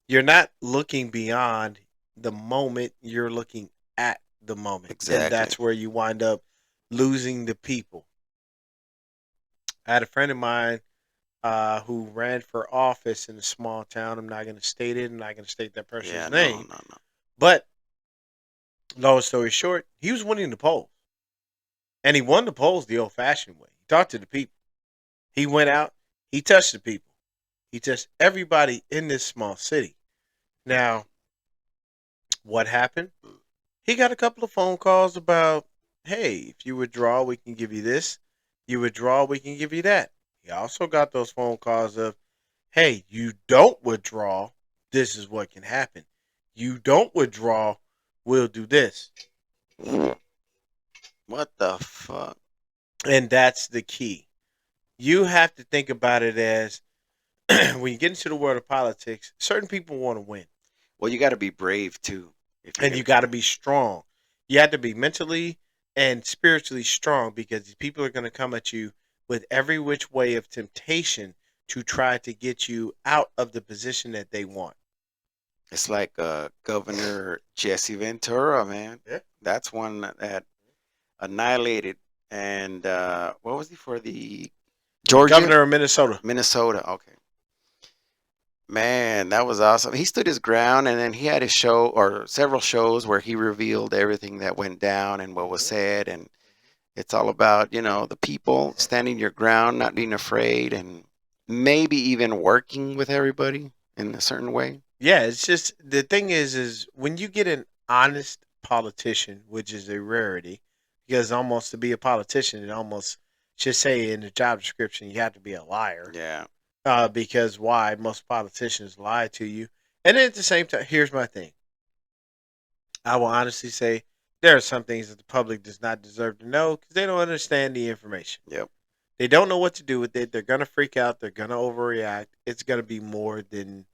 You're not looking beyond the moment, you're looking at the moment. And Exactly. that's where you wind up losing the people. I had a friend of mine who ran for office in a small town. I'm not going to state it. I'm not going to state that Yeah, person's no, name. no, no. But long story short, he was winning the polls. And he won the polls the old fashioned way. He talked to the people. He went out. He touched the people. He touched everybody in this small city. Now, what happened? He got a couple of phone calls about, hey, if you withdraw, we can give you this. You withdraw, we can give you that. He also got those phone calls of, hey, you don't withdraw, this is what can happen. You don't withdraw, we'll do this. What the fuck? And that's the key. You have to think about it as when you get into the world of politics, certain people want to win. Well, you got to be brave too. If you're And gonna, you got to be strong. You have to be mentally and spiritually strong because these people are going to come at you with every which way of temptation to try to get you out of the position that they want. it's like Governor Jesse Ventura, man. Yeah. That's one that annihilated. And what was he for the The Georgia, governor of Minnesota. Minnesota? Okay, man, that was awesome. He stood his ground, and then he had a show or several shows where he revealed everything that went down and what was said, and it's all about the people standing your ground, not being afraid, and maybe even working with everybody in a certain way. Yeah, it's just the thing is when you get an honest politician, which is a rarity, because almost to be a politician, it almost should say in the job description you have to be a liar. Yeah. Because why? Most politicians lie to you. And then at the same time, here's my thing. I will honestly say there are some things that the public does not deserve to know because they don't understand the information. Yep. They don't know what to do with it. They're going to freak out. They're going to overreact. It's going to be more than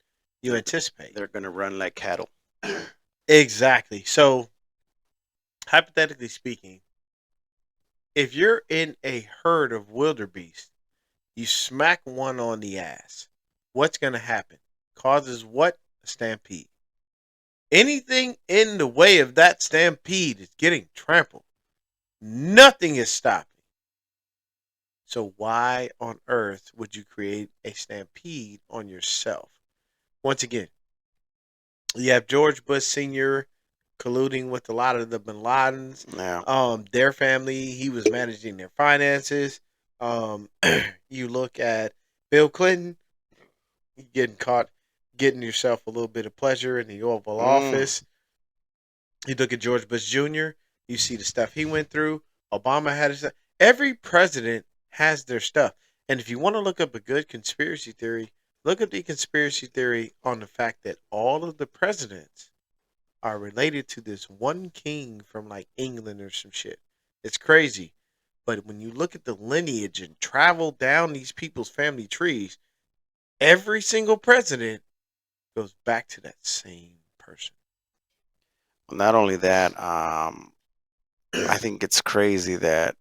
you anticipate. They're gonna run like cattle. Exactly. So, hypothetically speaking, if you're in a herd of wildebeest, you smack one on the ass. What's going to happen? Causes what? A stampede. Anything in the way of that stampede is getting trampled. Nothing is stopping. So why on earth would you create a stampede on yourself? Once again, you have George Bush Sr. colluding with a lot of the Bin Ladens. Yeah. Their family, he was managing their finances. You look at Bill Clinton, getting caught getting yourself a little bit of pleasure in the Oval Office. You look at George Bush Jr., you see the stuff he went through. Obama had his stuff. Every president has their stuff. And if you want to look up a good conspiracy theory, look at the conspiracy theory on the fact that all of the presidents are related to this one king from like England or some shit. It's crazy. But when you look at the lineage and travel down these people's family trees, every single president goes back to that same person. Well, not only that, I think it's crazy that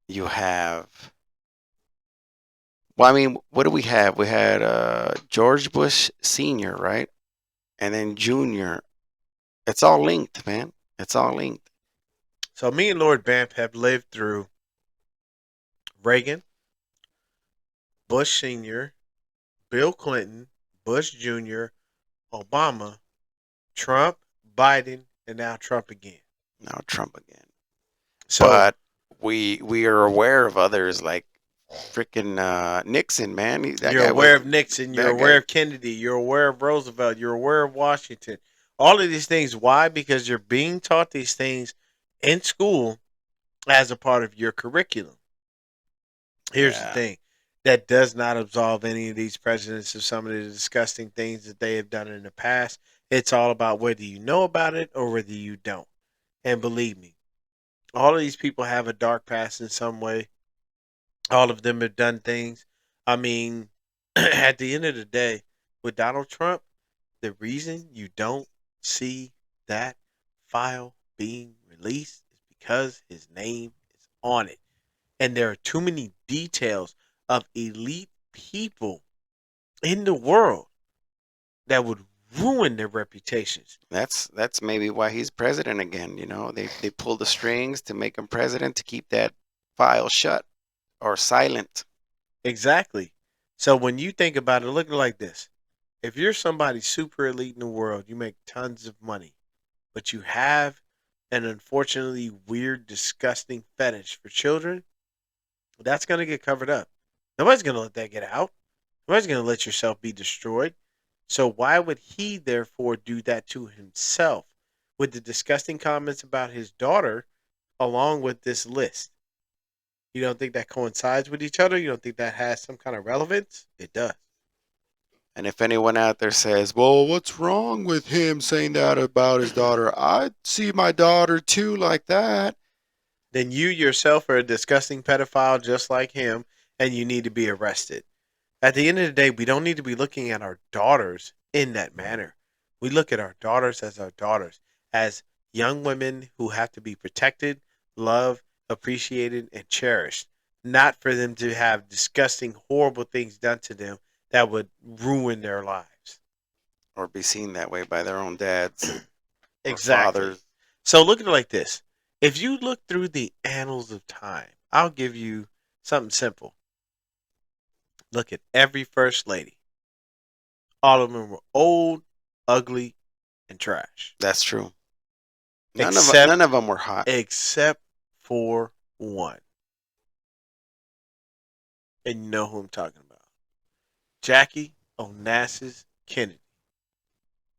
you have. Well, I mean, what do we have? We had George Bush Senior, right? And then Junior. It's all linked, man. It's all linked. So me and Lord BAMF have lived through Reagan, Bush Sr., Bill Clinton, Bush Jr., Obama, Trump, Biden, and now Trump again. Now Trump again. So But we are aware of others like freaking Nixon, man. That you're guy aware was of Nixon, you're that aware guy. of Kennedy, you're aware of Roosevelt, you're aware of Washington. All of these things. Why? Because you're being taught these things in school as a part of your curriculum. Here's the Yeah. thing. That does not absolve any of these presidents of some of the disgusting things that they have done in the past. It's all about whether you know about it or whether you don't. And believe me, all of these people have a dark past in some way. All of them have done things. I mean, at the end of the day, with Donald Trump, the reason you don't see that file being released is because his name is on it. And there are too many details of elite people in the world that would ruin their reputations. That's maybe why he's president again. They pulled the strings to make him president to keep that file shut or silent. Exactly. So when you think about it, look at it like this. If you're somebody super elite in the world, you make tons of money, but you have an unfortunately weird, disgusting fetish for children, that's going to get covered up. Nobody's going to let that get out. Nobody's going to let yourself be destroyed. So why would he therefore do that to himself with the disgusting comments about his daughter along with this list? You don't think that coincides with each other? You don't think that has some kind of relevance? It does. And if anyone out there says, well, what's wrong with him saying that about his daughter? I see my daughter too like that. Then you yourself are a disgusting pedophile just like him, and you need to be arrested. At the end of the day, we don't need to be looking at our daughters in that manner. We look at our daughters, as young women who have to be protected, loved, appreciated, and cherished. Not for them to have disgusting, horrible things done to them that would ruin their lives. Or be seen that way by their own dads or Exactly. fathers. So look at it like this. If you look through the annals of time, I'll give you something simple. Look at every first lady. All of them were old, ugly, and trash. That's true. Except None of them were hot. except for one. And you know who I'm talking about. Jackie Onassis Kennedy.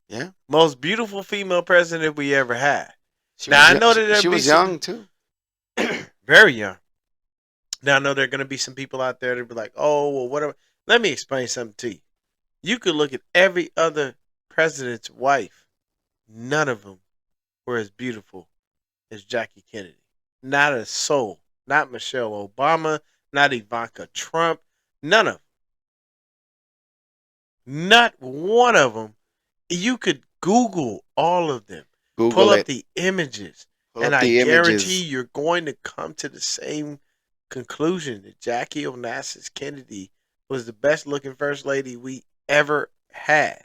Yeah. Most beautiful female president we ever had. She Now was I know that she there'll be was young too. very young. Now I know there are going to be some people out there that be like, "Oh, well, whatever." Let me explain something to you. You could look at every other president's wife. None of them were as beautiful as Jackie Kennedy. Not a soul. Not Michelle Obama. Not Ivanka Trump. None of them. Not one of them. You could Google all of them. Pull Google up it. the images. Pull And up I the guarantee images. you're going to come to the same conclusion that Jackie Onassis Kennedy was the best looking first lady we ever had.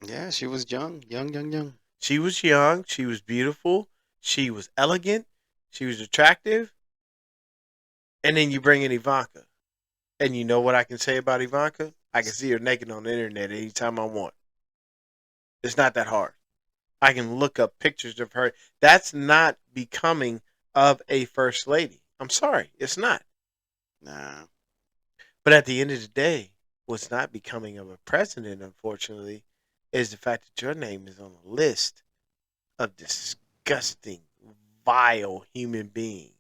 Yeah, she was young, young. She was young. She was beautiful. She was elegant. She was attractive. And then you bring in Ivanka. And you know what I can say about Ivanka? I can see her naked on the internet anytime I want. It's not that hard. I can look up pictures of her. That's not becoming of a first lady. I'm sorry, it's not. Nah. But at the end of the day, what's not becoming of a president, unfortunately, is the fact that your name is on a list of disgusting, vile human beings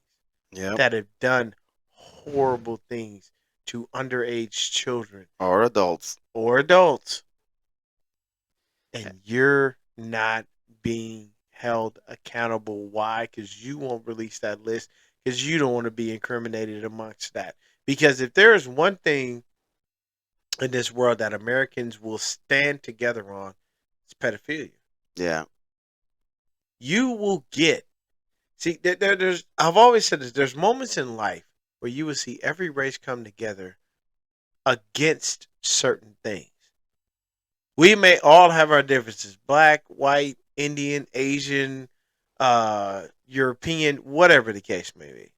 Yep. that have done horrible things to underage children Or adults. or adults, and you're not being held accountable. Why? Because you won't release that list because you don't want to be incriminated amongst that. Because if there is one thing in this world that Americans will stand together on, it's pedophilia. Yeah. You will get, see, there's, I've always said this, there's moments in life where you will see every race come together against certain things. We may all have our differences, black, white, Indian, Asian, European, whatever the case may be.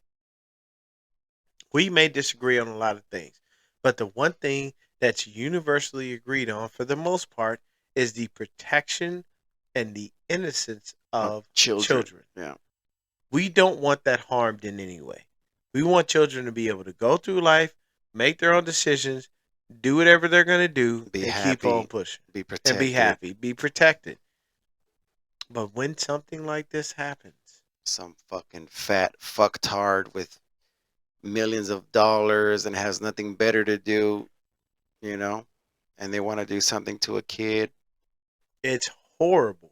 We may disagree on a lot of things, but the one thing that's universally agreed on for the most part is the protection and the innocence of Children. children. Yeah. We don't want that harmed in any way. We want children to be able to go through life, make their own decisions, do whatever they're going to do, Be and keep happy. on pushing. Be And be protected. happy, be protected. But when something like this happens, Some fucking fat fucktard with millions of dollars and has nothing better to do, you know, and they want to do something to a kid. it's horrible.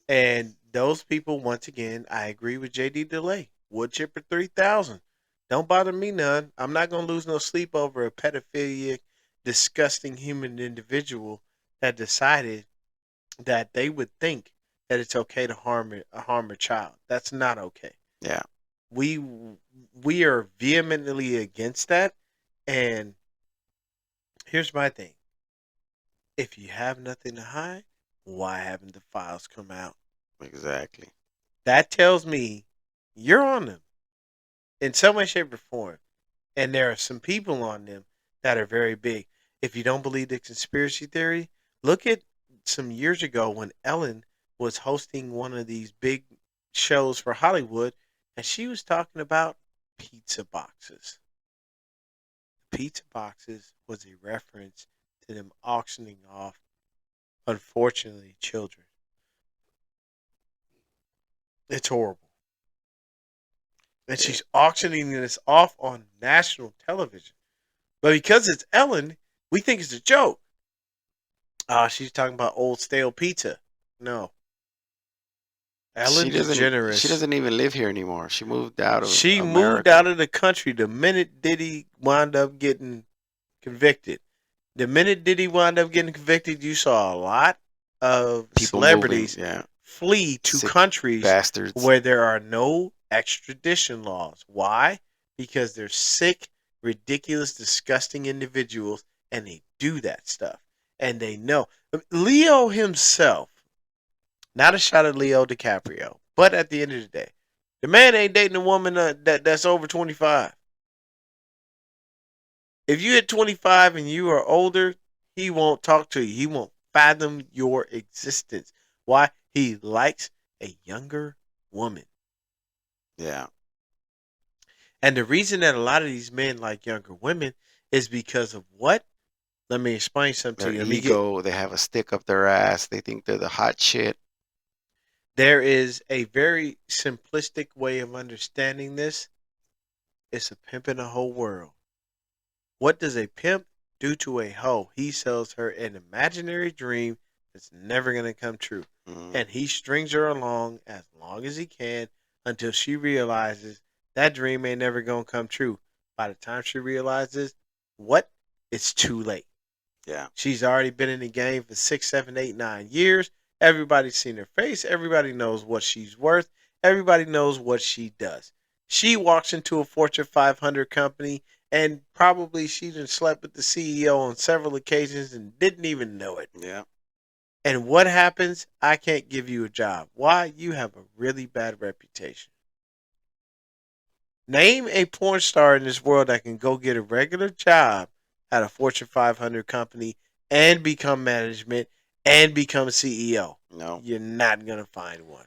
And those people, once again, I agree with JD Delay. Wood chipper 3000. Don't bother me none. I'm not going to lose no sleep over a pedophilic, disgusting human individual that decided that they would think that it's okay to harm a child. That's not okay. Yeah. We we are vehemently against that. And here's my thing: if you have nothing to hide, why haven't the files come out? Exactly. That tells me you're on them in some way, shape, or form. And there are some people on them that are very big. If you don't believe the conspiracy theory, look at some years ago when Ellen was hosting one of these big shows for Hollywood, and she was talking about pizza boxes. Pizza boxes was a reference to them auctioning off, unfortunately, children. It's horrible. And Yeah. she's auctioning this off on national television. But because it's Ellen, we think it's a joke. She's talking about old stale pizza. No. She Ellen doesn't. She DeGeneres. doesn't even live here anymore. She moved out of She moved America. out of the country the minute Diddy wound up getting convicted. The minute Diddy wound up getting convicted, you saw a lot of People moving. celebrities Yeah, flee to sick countries bastards. where there are no extradition laws. Why? Because they're sick, ridiculous, disgusting individuals and they do that stuff. And they know. Leo himself, not a shot at Leo DiCaprio, but at the end of the day, the man ain't dating a woman that's over 25. If you hit 25 and you are older, he won't talk to you. He won't fathom your existence. Why? He likes a younger woman. Yeah, And the reason that a lot of these men like younger women is because of what? Let me explain something their to you. Let me get ego. They have a stick up their ass. They think they're the hot shit. there is a very simplistic way of understanding this. It's a pimp in the whole world. What does a pimp do to a hoe? He sells her an imaginary dream that's never going to come true. Mm, And he strings her along as long as he can until she realizes that dream ain't never going to come true. By the time she realizes what? It's too late. yeah, She's already been in the game for 6, 7, 8, 9 years. Everybody's seen her face. Everybody knows what she's worth. Everybody knows what she does. She walks into a Fortune 500 company and probably she done slept with the CEO on several occasions and didn't even know it. yeah. And what happens? I can't give you a job. Why? You have a really bad reputation. Name a porn star in this world that can go get a regular job at a Fortune 500 company and become management and become CEO. No. You're not going to find one.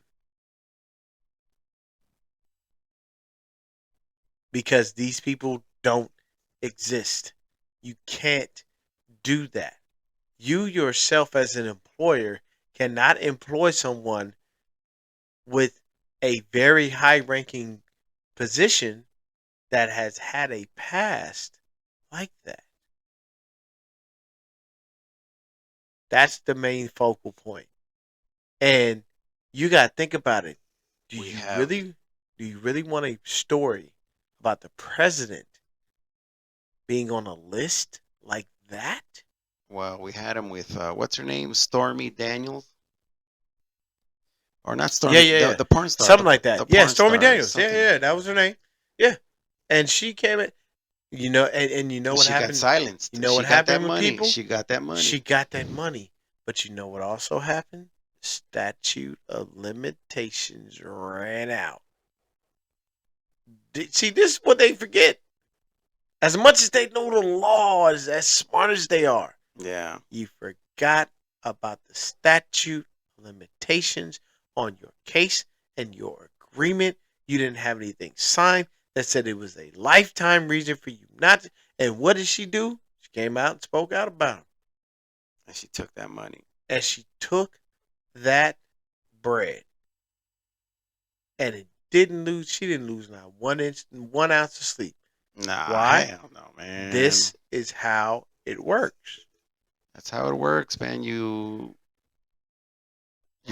Because these people don't exist. You can't do that. You yourself, as an employer, cannot employ someone with a very high ranking position that has had a past like that. That's the main focal point. And you got to think about it. Do We you have. really want a story about the president being on a list like that? Well, we had him with what's her name, Stormy Daniels, or not Yeah, Stormy, yeah, the yeah. the porn star, Something like the that. Yeah, porn Stormy star, Daniels. Yeah, something. yeah, that was her name. Yeah. And she came in, and you know what She got happened? You silenced. know She what got that happened with money. people? She got that She money. got that money. But you know what also happened? Statute of limitations ran out. See, this is what they forget. As much as they know the laws, as smart as they are, Yeah, you forgot about the statute of limitations on your case and your agreement. You didn't have anything signed that said it was a lifetime reason for you not to. And what did she do? She came out and spoke out about it. and she took that money. And she took that bread. And she didn't lose not 1 ounce of sleep. Nah, Why? hell no, man. This is how it works. That's how it works, man. You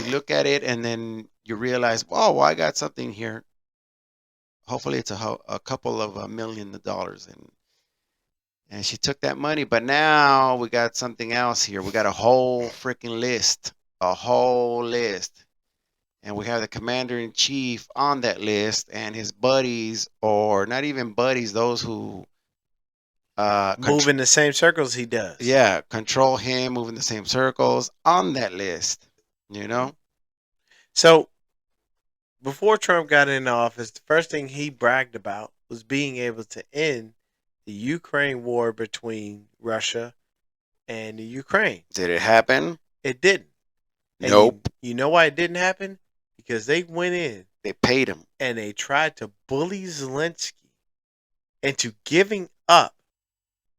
look at it and then you realize, oh, well, I got something here. Hopefully, it's a couple of $1 million, and she took that money. But now we got something else here. We got a whole list, and we have the commander in chief on that list, and his buddies, or not even buddies, those who Move in the same circles he does. yeah, control him, move in the same circles on that list. You know? So before Trump got into office, the first thing he bragged about was being able to end the Ukraine war between Russia and the Ukraine. Did it happen? It didn't. And Nope. you know why it didn't happen? Because they went in They paid him. and they tried to bully Zelensky into giving up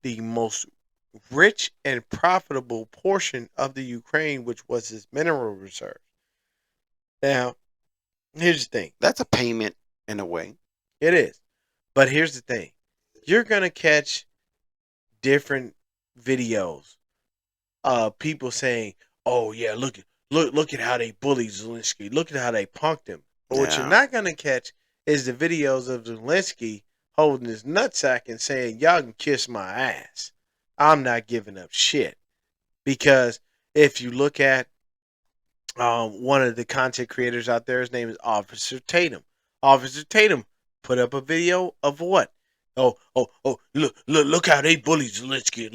the most rich and profitable portion of the Ukraine, which was his mineral reserve. Now, here's the thing. That's a payment in a way. It is. But here's the thing. You're going to catch different videos of people saying, "Oh yeah, look at how they bullied Zelensky. Look at how they punked him." But what you're Yeah. not going to catch is the videos of Zelensky holding his nutsack and saying, "Y'all can kiss my ass. I'm not giving up shit." Because if you look at one of the content creators out there, his name is Officer Tatum. Officer Tatum put up a video of what? Oh! Look how they bullied Zelensky.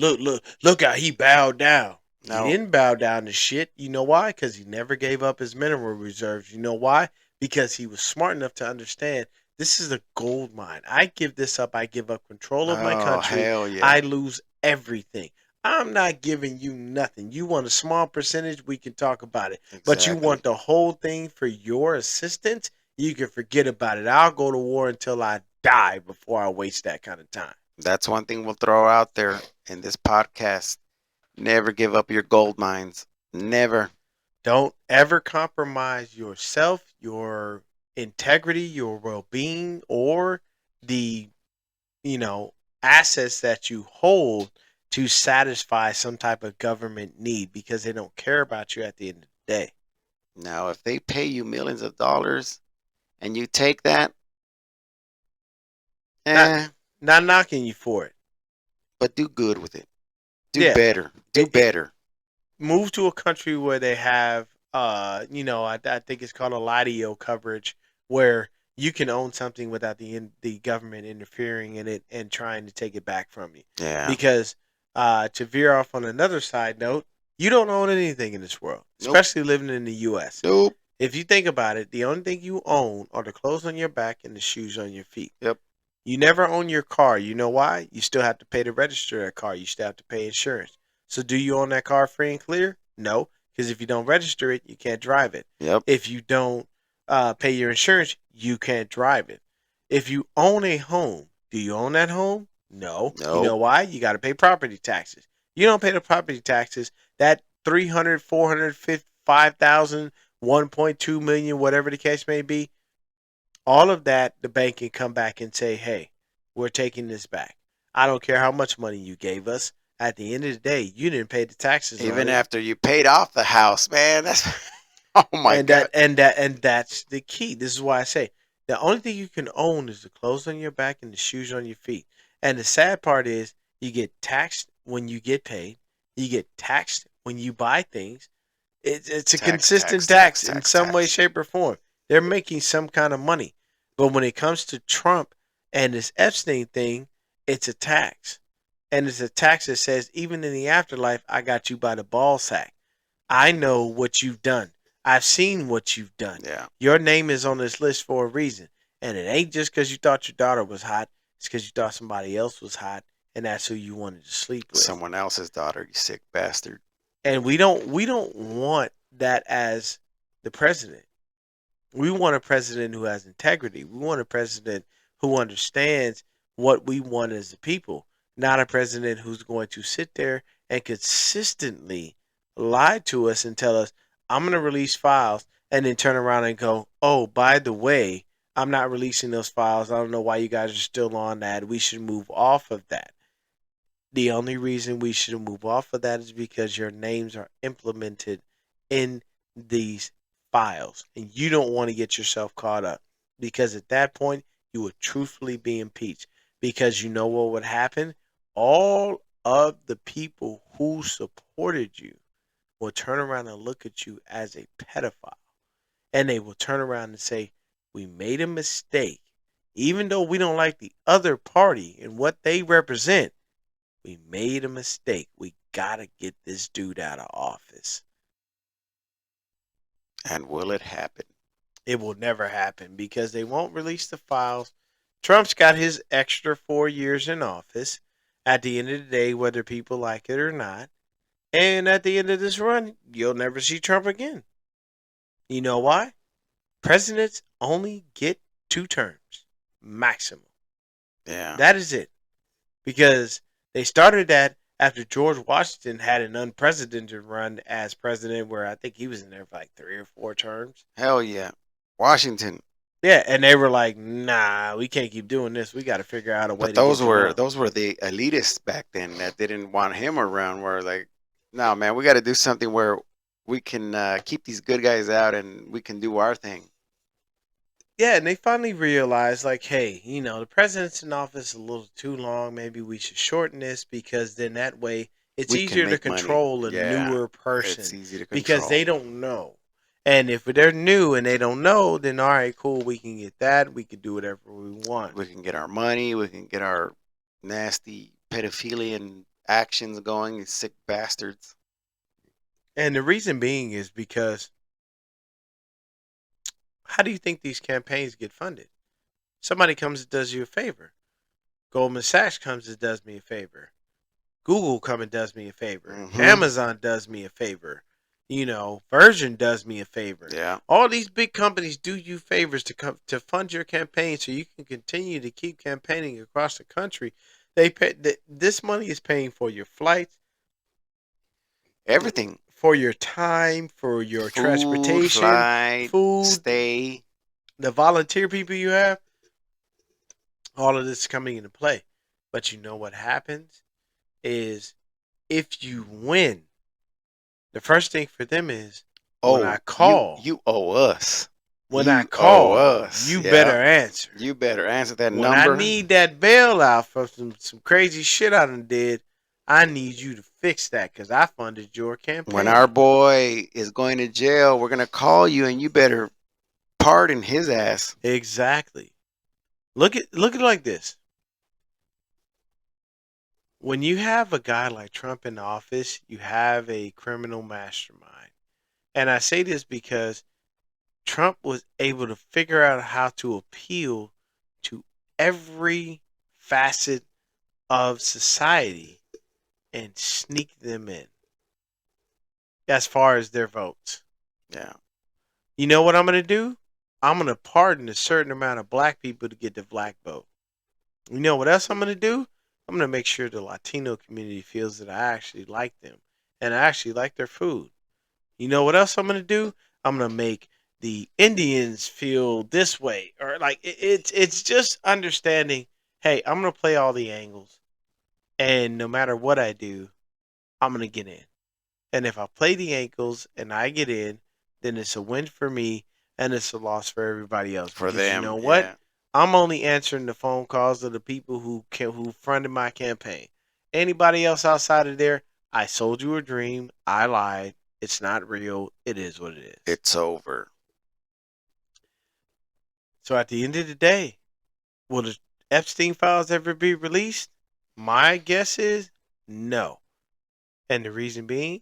Look how he bowed down. He No. didn't bow down to shit. You know why? Because he never gave up his mineral reserves. You know why? Because he was smart enough to understand this is a gold mine. I give this up. I give up control of my Oh, country. hell yeah. I lose everything. I'm not giving you nothing. You want a small percentage, we can talk about it. But you Exactly. want the whole thing for your assistance, you can forget about it. I'll go to war until I die before I waste that kind of time. That's one thing we'll throw out there in this podcast. Never give up your gold mines. Never. Don't ever compromise yourself, your integrity, your well-being, or the, you know, assets that you hold to satisfy some type of government need because they don't care about you at the end of the day. Now, if they pay you millions of dollars and you take that, Not eh, not knocking you for it. but do good with it. Do Yeah. better. Do better. Move to a country where they have I think it's called a LIDEO coverage where you can own something without the government interfering in it and trying to take it back from you. Yeah. Because to veer off on another side note, you don't own anything in this world, Nope. especially living in the US. Nope. If you think about it, the only thing you own are the clothes on your back and the shoes on your feet. Yep. You never own your car. You know why? You still have to pay to register that car. You still have to pay insurance. So do you own that car free and clear? No, because if you don't register it, you can't drive it. Yep. If you don't pay your insurance, you can't drive it. If you own a home, do you own that home? No. You know Nope. why? You got to pay property taxes. You don't pay the property taxes. That 300, 400, 5,000, 1.2 million, whatever the case may be, all of that, the bank can come back and say, hey, we're taking this back. I don't care how much money you gave us. At the end of the day, you didn't pay the taxes on Even it. after you paid off the house, man. That's oh my and god. and that's the key. This is why I say the only thing you can own is the clothes on your back and the shoes on your feet. And the sad part is you get taxed when you get paid. You get taxed when you buy things. It's a consistent tax in some way, shape, or form. They're making some kind of money. But when it comes to Trump and this Epstein thing, it's a tax. And it's a tax that says, even in the afterlife, I got you by the ball sack. I know what you've done. I've seen what you've done. Yeah. Your name is on this list for a reason. And it ain't just because you thought your daughter was hot. It's because you thought somebody else was hot. And that's who you wanted to sleep with. Someone else's daughter, you sick bastard. And we don't want that as the president. We want a president who has integrity. We want a president who understands what we want as a people, not a president who's going to sit there and consistently lie to us and tell us, I'm going to release files, and then turn around and go, oh, by the way, I'm not releasing those files. I don't know why you guys are still on that. We should move off of that. The only reason we should move off of that is because your names are implemented in these files and you don't want to get yourself caught up, because at that point you would truthfully be impeached, because you know what would happen? All of the people who supported you will turn around and look at you as a pedophile, and they will turn around and say, we made a mistake. Even though we don't like the other party and what they represent, we made a mistake. We gotta get this dude out of office. And will it happen? It will never happen because they won't release the files Trump's got his extra 4 years in office at the end of the day, whether people like it or not. And at the end of this run, you'll never see Trump again. You know why? Presidents only get 2 terms maximum. Yeah. That is it. Because they started that after George Washington had an unprecedented run as president, where I think he was in there for like 3 or 4 terms. Hell yeah. Washington. Yeah, and they were like, "Nah, we can't keep doing this. We got to figure out a way But to get Trump." those were the elitists back then that didn't want him around. Were like, no man, we got to do something where we can keep these good guys out and we can do our thing. Yeah, and they finally realized, like, hey, the president's in office a little too long. Maybe we should shorten this because then that way it's We can easier to make money. control a Yeah, newer it's person easy to because control. they don't know. And if they're new and they don't know, then all right, cool, we can get that. We can do whatever we want. We can get our money. We can get our nasty pedophilian actions going. These sick bastards. And the reason being is because how do you think these campaigns get funded? Somebody comes and does you a favor. Goldman Sachs comes and does me a favor. Google come and does me a favor. Mm-hmm. Amazon does me a favor. Virgin does me a favor. Yeah. All these big companies do you favors to fund your campaign so you can continue to keep campaigning across the country. They pay this money is paying for your flights, Everything. for your time, for your Food, transportation, flight, food, stay. the volunteer people you have. All of this is coming into play. But you know what happens is if you win, the first thing for them is when I call. You owe us. When You I owe call, us. you Yeah. better answer. You better answer that When number. I need that bailout for some crazy shit I done did, I need you to fix that because I funded your campaign. When our boy is going to jail, we're gonna call you, and you better pardon his ass. Exactly. Look at it like this. When you have a guy like Trump in office, you have a criminal mastermind. And I say this because Trump was able to figure out how to appeal to every facet of society and sneak them in as far as their votes. Yeah. You know what I'm going to do? I'm going to pardon a certain amount of black people to get the black vote. You know what else I'm going to do? I'm going to make sure the Latino community feels that I actually like them and I actually like their food. You know what else I'm going to do? I'm going to make the Indians feel this way, or like it's just understanding, hey, I'm going to play all the angles, and no matter what I do, I'm going to get in. And if I play the ankles and I get in, then it's a win for me and it's a loss for everybody else. For Because them. you know what? Yeah. I'm only answering the phone calls of the people who funded my campaign. Anybody else outside of there, I sold you a dream. I lied. It's not real. It is what it is. It's over. So at the end of the day, will the Epstein files ever be released? My guess is no. And the reason being,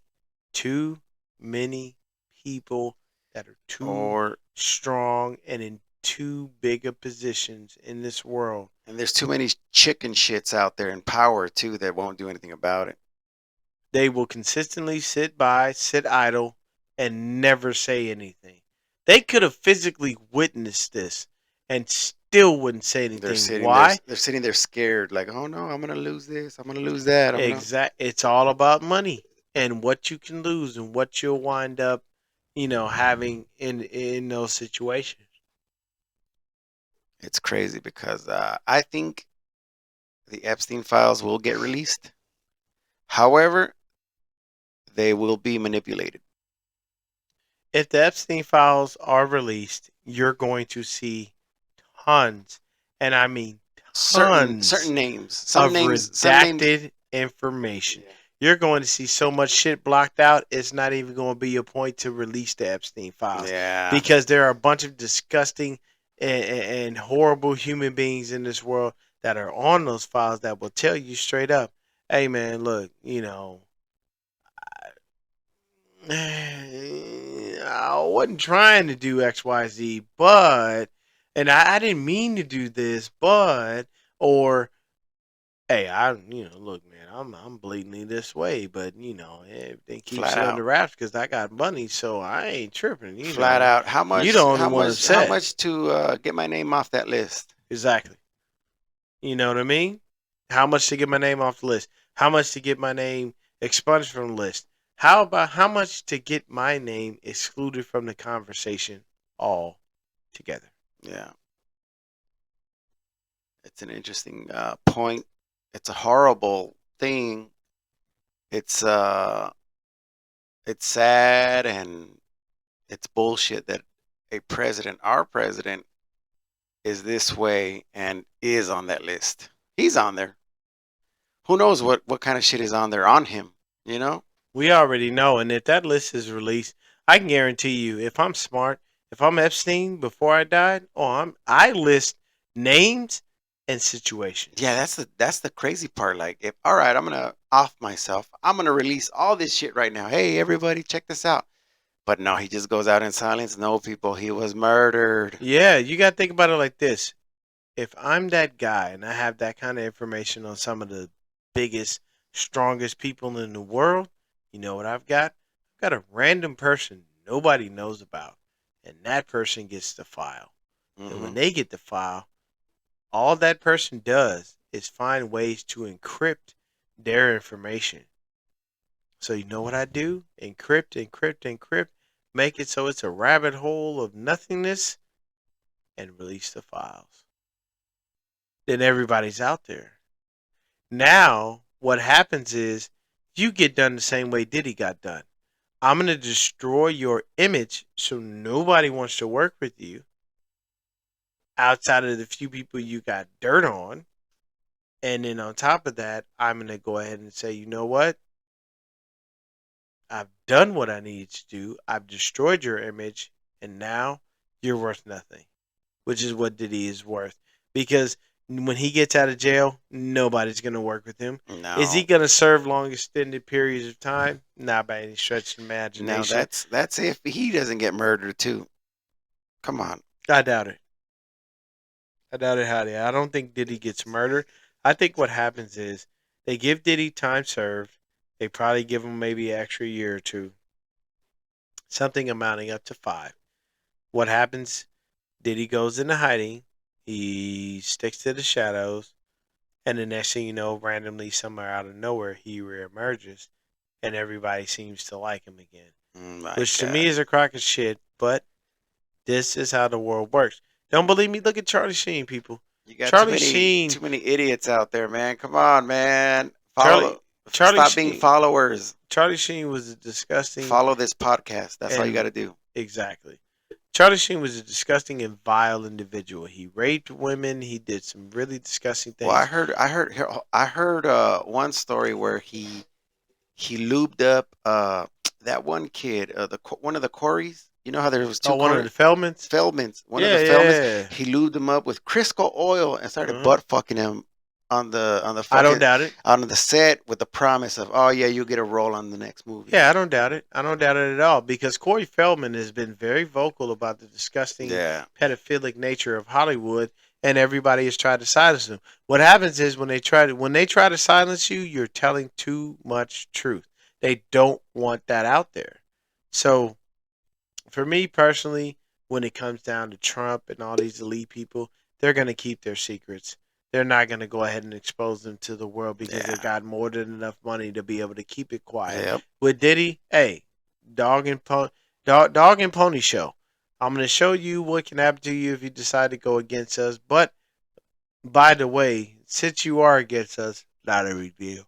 too many people that are too strong and in too big of positions in this world. And there's too many chicken shits out there in power too that won't do anything about it. They will consistently sit idle, and never say anything. They could have physically witnessed this and still wouldn't say anything. Why? They're sitting there scared, like, oh no, I'm gonna lose this, I'm gonna lose that. Exactly. It's all about money and what you can lose and what you'll wind up, having in those situations. It's crazy because I think the Epstein files will get released. However, they will be manipulated. If the Epstein files are released, you're going to see tons, and I mean tons, certain names, redacted information. Yeah. You're going to see so much shit blocked out, it's not even going to be a point to release the Epstein files. Yeah. Because there are a bunch of disgusting and horrible human beings in this world that are on those files that will tell you straight up, hey man, look, I wasn't trying to do XYZ, but and I didn't mean to do this, but or hey, look, man, I'm blatantly this way, but everything keeps Flat it under out. wraps because I got money, so I ain't tripping. Flat out. How You the much? only How one much? How upset. much to get my name off that list? Exactly. You know what I mean? How much to get my name off the list? How much to get my name expunged from the list? How about how much to get my name excluded from the conversation all together? Yeah, it's an interesting point. It's a horrible thing. It's uh, it's sad and it's bullshit that a president, our president, is this way and is on that list. He's on there. Who knows what kind of shit is on there on him? You know? We already know, and if that list is released, I can guarantee you, if I'm smart, if I'm Epstein before I died, I list names and Yeah, situations. that's the crazy part. Like, if all right, I'm gonna off myself. I'm gonna release all this shit right now. Hey, everybody, check this out. But no, he just goes out in silence. No, people, he was murdered. Yeah, you got to think about it like this. If I'm that guy and I have that kind of information on some of the biggest, strongest people in the world, you know what I've got? I've got a random person nobody knows about, and that person gets the file. And when Hmm. they get the file, all that person does is find ways to encrypt their information. So you know what I do? Encrypt, encrypt, encrypt, make it so it's a rabbit hole of nothingness, and release the files. Then everybody's out there. Now, what happens is you get done the same way Diddy got done. I'm going to destroy your image so nobody wants to work with you outside of the few people you got dirt on. And then on top of that, I'm going to go ahead and say, you know what? I've done what I need to do. I've destroyed your image, and now you're worth nothing, which is what Diddy is worth. Because when he gets out of jail, nobody's going to work with him. Is he No, going to serve long extended periods of time? Not by any stretch of no, imagination. that's if he doesn't get murdered too. Come on. I doubt it. I doubt it, Howdy. I don't think Diddy gets murdered. I think what happens is they give Diddy time served. They probably give him maybe an extra year or two, something amounting up to 5. What happens? Diddy goes into hiding. He sticks to the shadows. And the next thing you know, randomly, somewhere out of nowhere, he reemerges. And everybody seems to like him again. My Which to me God, is a crock of shit, but this is how the world works. Don't believe me? Look at Charlie Sheen, people. you got Charlie Sheen, too many idiots out there, man. Come on, man. Charlie, Charlie Stop being Sheen, followers. Charlie Sheen was a disgusting Follow this podcast. That's all you got and to do. exactly. Charlie Sheen was a disgusting and vile individual. He raped women. He did some really disgusting Well, things. I heard one story where he lubed up that one kid, one of the Corys. You know how there was two Oh, one of Corey the Feldmans. Feldmans. One of the Yeah, Feldmans. yeah. He lubed him up with Crisco oil and started Uh-huh. butt fucking him on the I don't fucking doubt it. on the set with the promise of, oh yeah, you'll get a role on the next movie. Yeah, I don't doubt it. I don't doubt it at all because Corey Feldman has been very vocal about the disgusting Yeah, pedophilic nature of Hollywood, and everybody has tried to silence him. What happens is when they try to silence you, you're telling too much truth. They don't want that out there. So for me personally, when it comes down to Trump and all these elite people, they're going to keep their secrets. They're not going to go ahead and expose them to the world because they yeah, got more than enough money to be able to keep it quiet. yep. With Diddy, hey, dog and pony show. I'm going to show you what can happen to you if you decide to go against us. But by the way, since you are against us, not a big deal.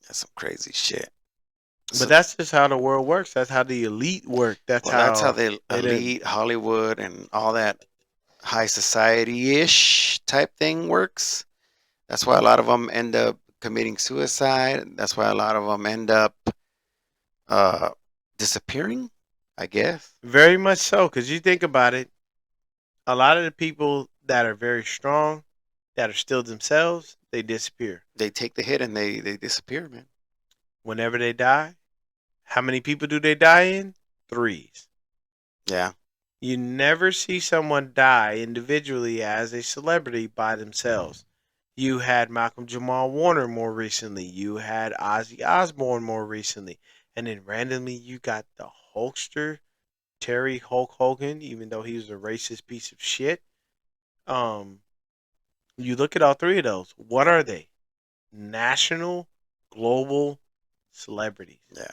That's some crazy shit. But So, that's just how the world works. That's how the elite work. That's well, that's how how the they did. elite Hollywood and all that high society ish type thing works. That's why a lot of them end up committing suicide. That's why a lot of them end up uh, disappearing, I guess. Very much so, because you think about it, a lot of the people that are very strong, that are still themselves, they disappear. They take the hit and they disappear, man. Whenever they die, how many people do they die in? Threes. Yeah. You never see someone die individually as a celebrity by themselves. You had Malcolm Jamal Warner more recently. You had Ozzy Osbourne more recently. And then randomly you got the Hulkster, Terry Hulk Hogan, even though he was a racist piece of shit. Um, you look at all three of those. What are they? National, global celebrities. Yeah.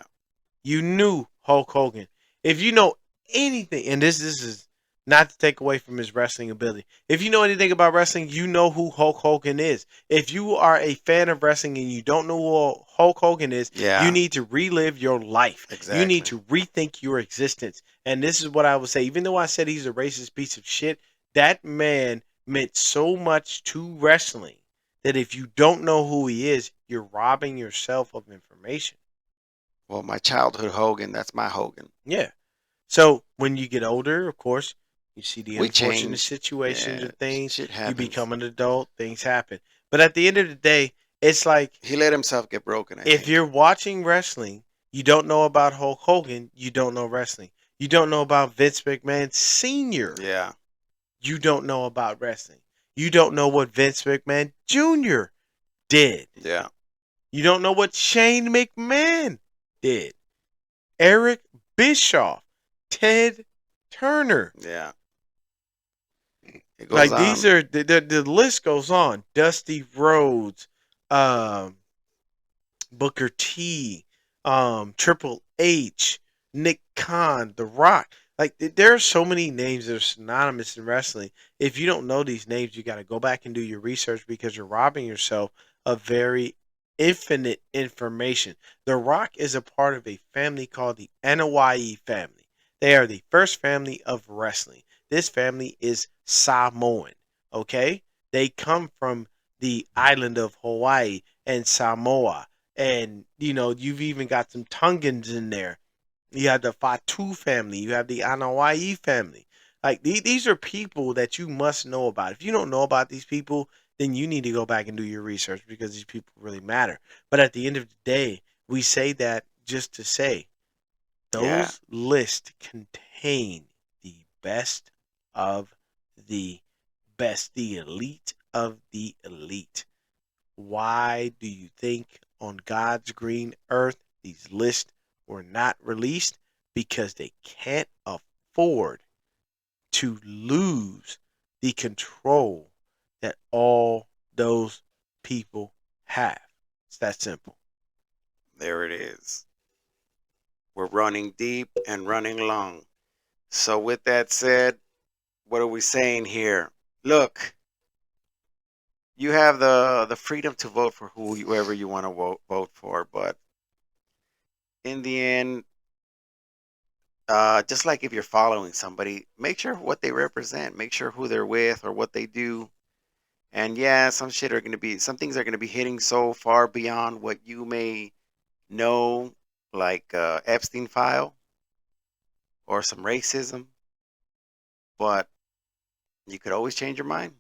You knew Hulk Hogan. If you know anything, and this is not to take away from his wrestling ability. If you know anything about wrestling, you know who Hulk Hogan is. If you are a fan of wrestling and you don't know who Hulk Hogan is, you Yeah. need to relive your life. You need Exactly. to rethink your existence. And this is what I would say. Even though I said he's a racist piece of shit, that man meant so much to wrestling that if you don't know who he is, you're robbing yourself of information. Well, my childhood Hogan, that's my Hogan. Yeah. So when you get older, of course, you see the We unfortunate change. situations Yeah. and things. Shit You happens. become an adult, things happen. But at the end of the day, it's like He let himself get broken, I if think. you're watching wrestling, you don't know about Hulk Hogan, you don't know wrestling. You don't know about Vince McMahon Sr., Yeah. you don't know about wrestling. You don't know what Vince McMahon Jr. did. Yeah. You don't know what Shane McMahon did. Eric Bischoff, Ted Turner. Yeah. It goes Like these on. are the list goes on. Dusty Rhodes, um, Booker T, Triple H, Nick Khan, The Rock. Like there are so many names that are synonymous in wrestling. If you don't know these names, you got to go back and do your research because you're robbing yourself of very infinite information. The Rock is a part of a family called the Anoa'i family. They are the first family of wrestling. This family is Samoan. Okay, they come from the island of Hawaii and Samoa, and you've even got some Tongans in there. You have the Fatu family. You have the Anawai family. Like these are people that you must know about. If you don't know about these people, then you need to go back and do your research because these people really matter. But at the end of the day, we say that just to say Yeah. those lists contain the best of the best, the elite of the elite. Why do you think on God's green earth these lists were not released? Because they can't afford to lose the control that all those people have. It's that simple. There it is. We're running deep and running long. So, with that said, what are we saying here? Look, you have the freedom to vote for whoever you want to vote for, but in the end, just like if you're following somebody, make sure what they represent, make sure who they're with or what they do. And yeah, some things are gonna be hitting so far beyond what you may know, like Epstein file or some racism. But you could always change your mind.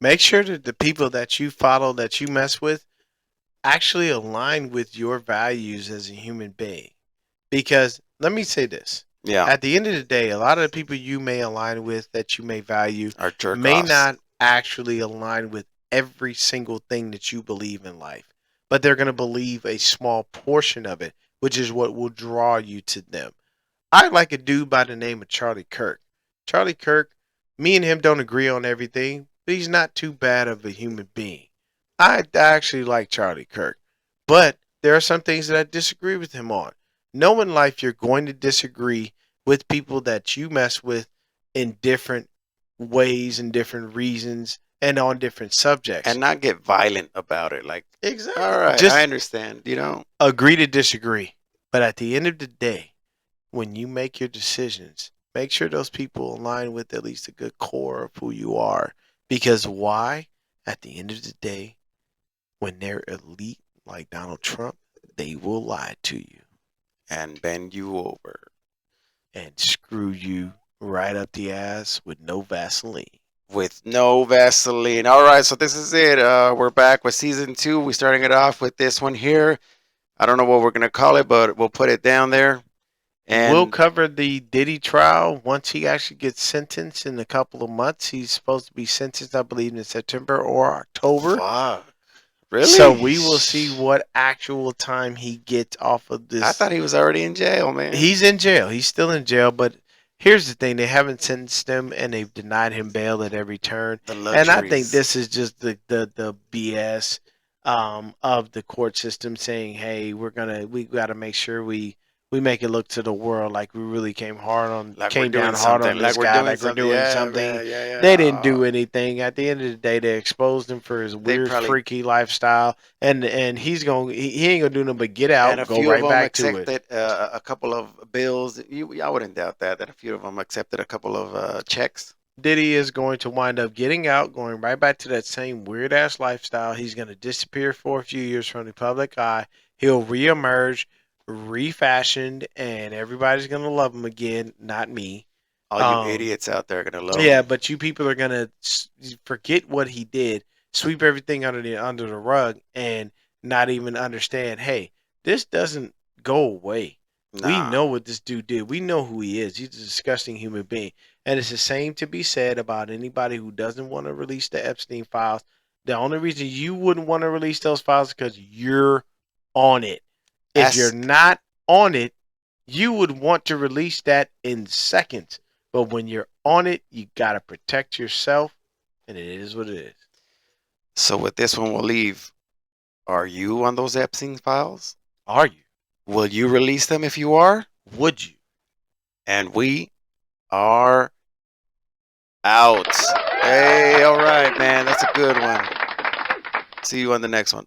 Make sure that the people that you follow, that you mess with, actually align with your values as a human being. Because let me say this. Yeah, At the end of the day, a lot of the people you may align with, that you may value, or jerk may offs. not actually align with every single thing that you believe in life. But they're going to believe a small portion of it, which is what will draw you to them. I like a dude by the name of Charlie Kirk. Charlie Kirk, me and him don't agree on everything, but he's not too bad of a human being. I actually like Charlie Kirk, but there are some things that I disagree with him on. No, in life, you're going to disagree with people that you mess with in different ways and different reasons and on different subjects. And not get violent about it. Like, all Exactly. right, I Just understand. You know, agree to disagree. But at the end of the day, when you make your decisions, make sure those people align with at least a good core of who you are. Because why? At the end of the day, when they're elite like Donald Trump, they will lie to you and bend you over and screw you right up the ass with no Vaseline. with no Vaseline. All right, so this is it. We're back with season 2. We're starting it off with this one here. I don't know what we're gonna call it, but we'll put it down there. We'll And cover the Diddy trial once he actually gets sentenced in a couple of months. He's supposed to be sentenced, I believe, in September or October. fuck, So really? we will see what actual time he gets off of I this. thought he was already in jail, man. He's in jail. He's still in jail, but here's the thing: they haven't sentenced him, and they've denied him bail at every turn. The And I think luxuries. this is just the BS of the court system saying, "Hey, we got to make sure we make it look to the world like we really Like we're came down doing hard something. on Like this we're guy, doing like we're something. doing Yeah, something." man. Yeah, They yeah. didn't do anything. At the end of the day, they exposed him for his They weird, probably freaky lifestyle, and he ain't gonna do nothing but get and a out, go few of right them back to it. accepted a couple of bills. I wouldn't doubt that a few of them accepted a couple of checks. Diddy is going to wind up getting out, going right back to that same weird ass lifestyle. He's going to disappear for a few years from the public eye. He'll reemerge, refashioned, and everybody's going to love him again. Not me. All you Um, idiots out there are gonna love yeah, them. but you people are going to forget what he did, sweep everything under the rug, and not even understand. Hey, this doesn't go away. We Nah. know what this dude did. We know who he is. He's a disgusting human being. And it's the same to be said about anybody who doesn't want to release the Epstein files. The only reason you wouldn't want to release those files is because you're on it. If you're Ask not on it, you would want to release that in seconds. But when you're on it, you got to protect yourself. And it is what it is. So with this one, we'll leave. Are you on those Epstein files? Are you? Will you release them if you are? Would you? And we are out. Hey, all right, man. That's a good one. See you on the next one.